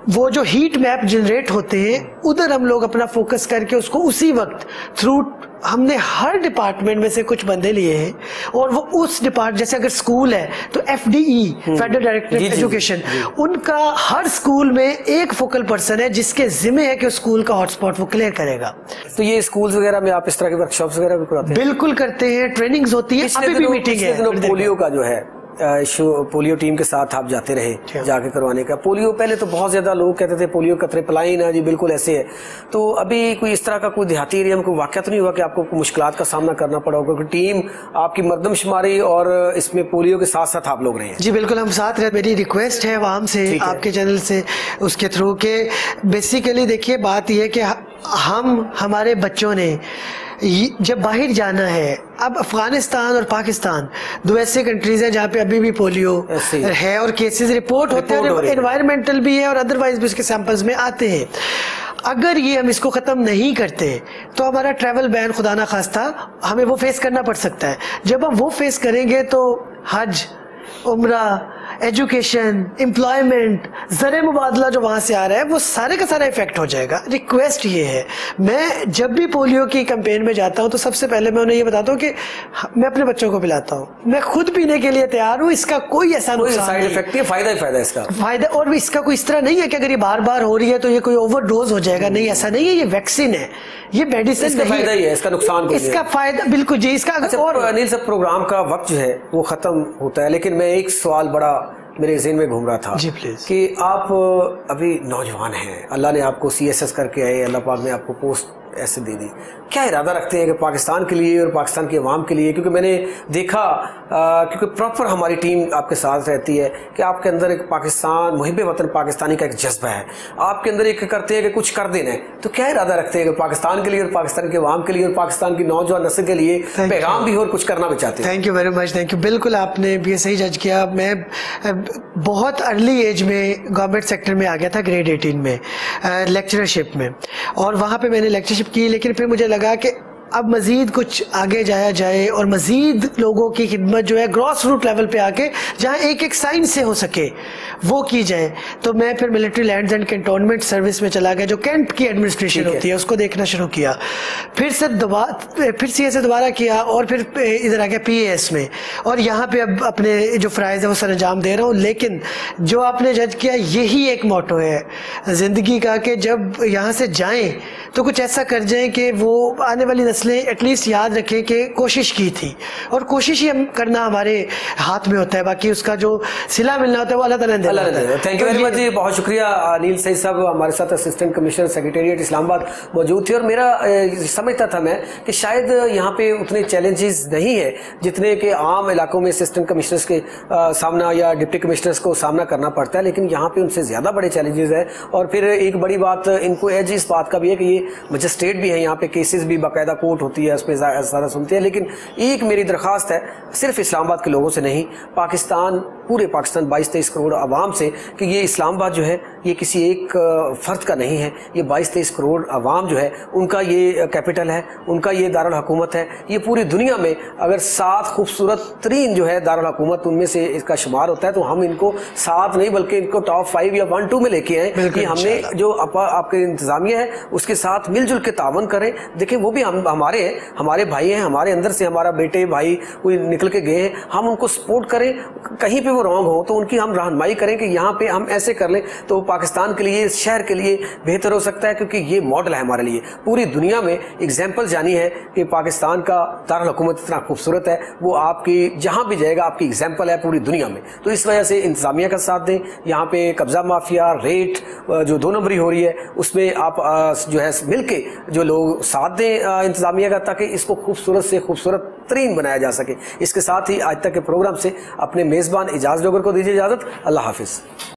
वो जो हीट मैप जनरेट होते हैं उधर हम लोग अपना फोकस करके उसको उसी वक्त थ्रू, हमने हर डिपार्टमेंट में से कुछ बंदे लिए हैं और वो उस डिपार्टमेंट, जैसे अगर स्कूल है तो FDE फेडरल डायरेक्टर एजुकेशन, उनका हर स्कूल में एक फोकल पर्सन है जिसके जिम्मे है कि उस स्कूल का हॉटस्पॉट वो क्लियर करेगा। तो ये स्कूल्स वगैरह में आप इस तरह के वर्कशॉप्स वगैरह भी कराते हैं? बिल्कुल करते हैं, ट्रेनिंग्स होती है, अभी भी मीटिंग है। पोलियो का जो है पोलियो टीम के साथ आप जाते रहे जाके करवाने का। पोलियो पहले तो बहुत ज्यादा लोग कहते थे पोलियो कतरे पलाई ना जी, बिल्कुल ऐसे है। तो अभी कोई इस तरह का कोई देहाती एरिया में कोई वाकया तो नहीं हुआ कि आपको मुश्किलात का सामना करना पड़ा होगा, क्योंकि टीम आपकी मर्दमशुमारी और इसमें पोलियो के साथ साथ आप लोग रहे हैं? जी बिल्कुल, हम साथ रहे। मेरी रिक्वेस्ट है आवाम से, आपके चैनल से, उसके थ्रू के बेसिकली देखिए बात यह कि हम हमारे बच्चों ने जब बाहर जाना है, अब अफगानिस्तान और पाकिस्तान 2 ऐसे कंट्रीज हैं जहाँ पे अभी भी पोलियो है और केसेस रिपोर्ट होते हैं, एनवायरमेंटल भी है और अदरवाइज भी उसके सैंपल्स में आते हैं। अगर ये हम इसको ख़त्म नहीं करते तो हमारा ट्रैवल बैन खुदा ना खास्ता हमें वो फेस करना पड़ सकता है। जब हम वो फेस करेंगे तो हज, उम्रा, एजुकेशन, एम्प्लॉयमेंट, ज़र मुबादला जो वहाँ से आ रहा है वो सारे का सारा इफेक्ट हो जाएगा। रिक्वेस्ट ये है, मैं जब भी पोलियो की कैंपेन में जाता हूँ तो सबसे पहले मैं उन्हें ये बताता हूँ कि मैं अपने बच्चों को पिलाता हूँ, मैं खुद पीने के लिए तैयार हूँ, इसका कोई ऐसा साइड इफेक्ट नहीं, फायदा ही फायदा इसका फायदा। और इसका कोई इस तरह नहीं है कि अगर ये बार बार हो रही है तो ये कोई ओवरडोज हो जाएगा, नहीं, ऐसा नहीं है। ये वैक्सीन है, ये मेडिसिन इसका फायदा ही है, इसका नुकसान कोई इसका फायदा बिल्कुल जी। इसका और अनिल साहब, प्रोग्राम का वक्त जो है वो खत्म होता है, लेकिन मैं एक सवाल बड़ा मेरे ज़हन में घूम रहा था जी, प्लीज, कि आप अभी नौजवान हैं, अल्लाह ने आपको CSS करके आए, अल्लाह पाक ने आपको पोस्ट ऐसे दे दी, क्या इरादा रखते हैं कि पाकिस्तान के लिए और पाकिस्तान के अवाम के लिए? क्योंकि मैंने देखा क्योंकि प्रॉपर हमारी टीम आपके साथ रहती है कि आपके अंदर एक पाकिस्तान, मुहिब वतन पाकिस्तानी का एक जज्बा है, आपके अंदर एक करते हैं कि कुछ कर देना है। तो क्या इरादा रखते हैं कि पाकिस्तान के लिए और पाकिस्तान के अवाम के लिए और पाकिस्तान की नौजवान नस्ल के लिए पैगाम भी और कुछ करना भी चाहते हैं? Thank you very much, thank you. बिल्कुल, आपने भी सही जज किया। मैं बहुत अर्ली एज में गवर्नमेंट सेक्टर में आ गया था, ग्रेड 18 में लेक्चरशिप में, और वहाँ पे मैंने लेक्चरशिप की, लेकिन फिर मुझे लगा कि अब मज़ीद कुछ आगे जाया जाए और मज़ीद लोगों की खिदमत जो है ग्रॉस रूट लेवल पे आके जहाँ एक एक साइन से हो सके वो की जाए। तो मैं फिर military lands and cantonment service में चला गया, जो कैंट की एडमिनिस्ट्रेशन होती है उसको देखना शुरू किया। फिर सी से दोबारा किया और फिर इधर आ गया PAS में, और यहाँ पे अब अपने जो फ़राइज़ है वो सर अंजाम दे रहा हूँ। लेकिन जो आपने जज किया यही एक मोटो है ज़िंदगी का कि जब यहाँ से जाएं तो कुछ ऐसा कर जाएं कि वो आने वाली नस्लें एटलीस्ट याद रखें कि कोशिश की थी, और कोशिश ही करना हमारे हाथ में होता है, बाकी उसका जो सिला मिलना होता है वो अल्लाह ताला ने देना होता है। थैंक यू वेरी मच जी, बहुत शुक्रिया। अनिल सईद साहब हमारे साथ असिस्टेंट कमिश्नर सेक्रेटेरिएट इस्लामाबाद मौजूद थे, और मेरा समझता था मैं कि शायद यहाँ पे उतने चैलेंजेस नहीं है जितने के आम इलाकों में असिस्टेंट कमिश्नर्स के सामना या डिप्टी कमिश्नर्स को सामना करना पड़ता है, लेकिन यहाँ पे उनसे ज़्यादा बड़े चैलेंजेस है। और फिर एक बड़ी बात इनको है जी इस बात का भी है कि ये मजिस्ट्रेट भी है, यहाँ पे केसेस भी बाकायदा कोर्ट होती है, उसमें ज़्यादा सुनते हैं। लेकिन एक मेरी दरख्वास्त है सिर्फ इस्लामाबाद के लोगों से नहीं, पाकिस्तान, पूरे पाकिस्तान 22-23 करोड़ आवाम से, कि ये इस्लामाबाद जो है ये किसी एक फ़र्द का नहीं है, ये 22-23 करोड़ आवाम जो है उनका ये कैपिटल है, उनका ये दारुल हुकूमत है। ये पूरी दुनिया में अगर 7 खूबसूरत तरीन जो है दारुल हुकूमत उनमें से इसका शुमार होता है, तो हम इनको 7 नहीं बल्कि इनको टॉप 5 या 1-2 में लेके आए कि हमने जो आपके इंतजामिया है उसके साथ मिलजुल के तावन करें। देखिए वो भी हमारे हैं, हमारे भाई हैं, हमारे अंदर से हमारा बेटे भाई कोई निकल के गए हैं, हम उनको सपोर्ट करें। कहीं पे वो रॉन्ग हो तो उनकी हम रहनुमाई करें कि यहाँ पे हम ऐसे कर लें तो पाकिस्तान के लिए, इस शहर के लिए बेहतर हो सकता है, क्योंकि ये मॉडल है हमारे लिए। पूरी दुनिया में एग्जाम्पल जानी है कि पाकिस्तान का दारुल हुकूमत इतना खूबसूरत है, वो आपकी जहाँ भी जाएगा आपकी एग्जाम्पल है पूरी दुनिया में। तो इस वजह से इंतजामिया का साथ दें। यहाँ पे कब्जा माफिया, रेट जो 2 नंबरी हो रही है उसमें आप जो है मिलके जो लोग साथ दें इंतजामिया का, ताकि इसको खूबसूरत से खूबसूरत तरीन बनाया जा सके। इसके साथ ही आज तक के प्रोग्राम से अपने मेज़बान इजाज़ डोगर को दीजिए इजाज़त। अल्लाह हाफिज़।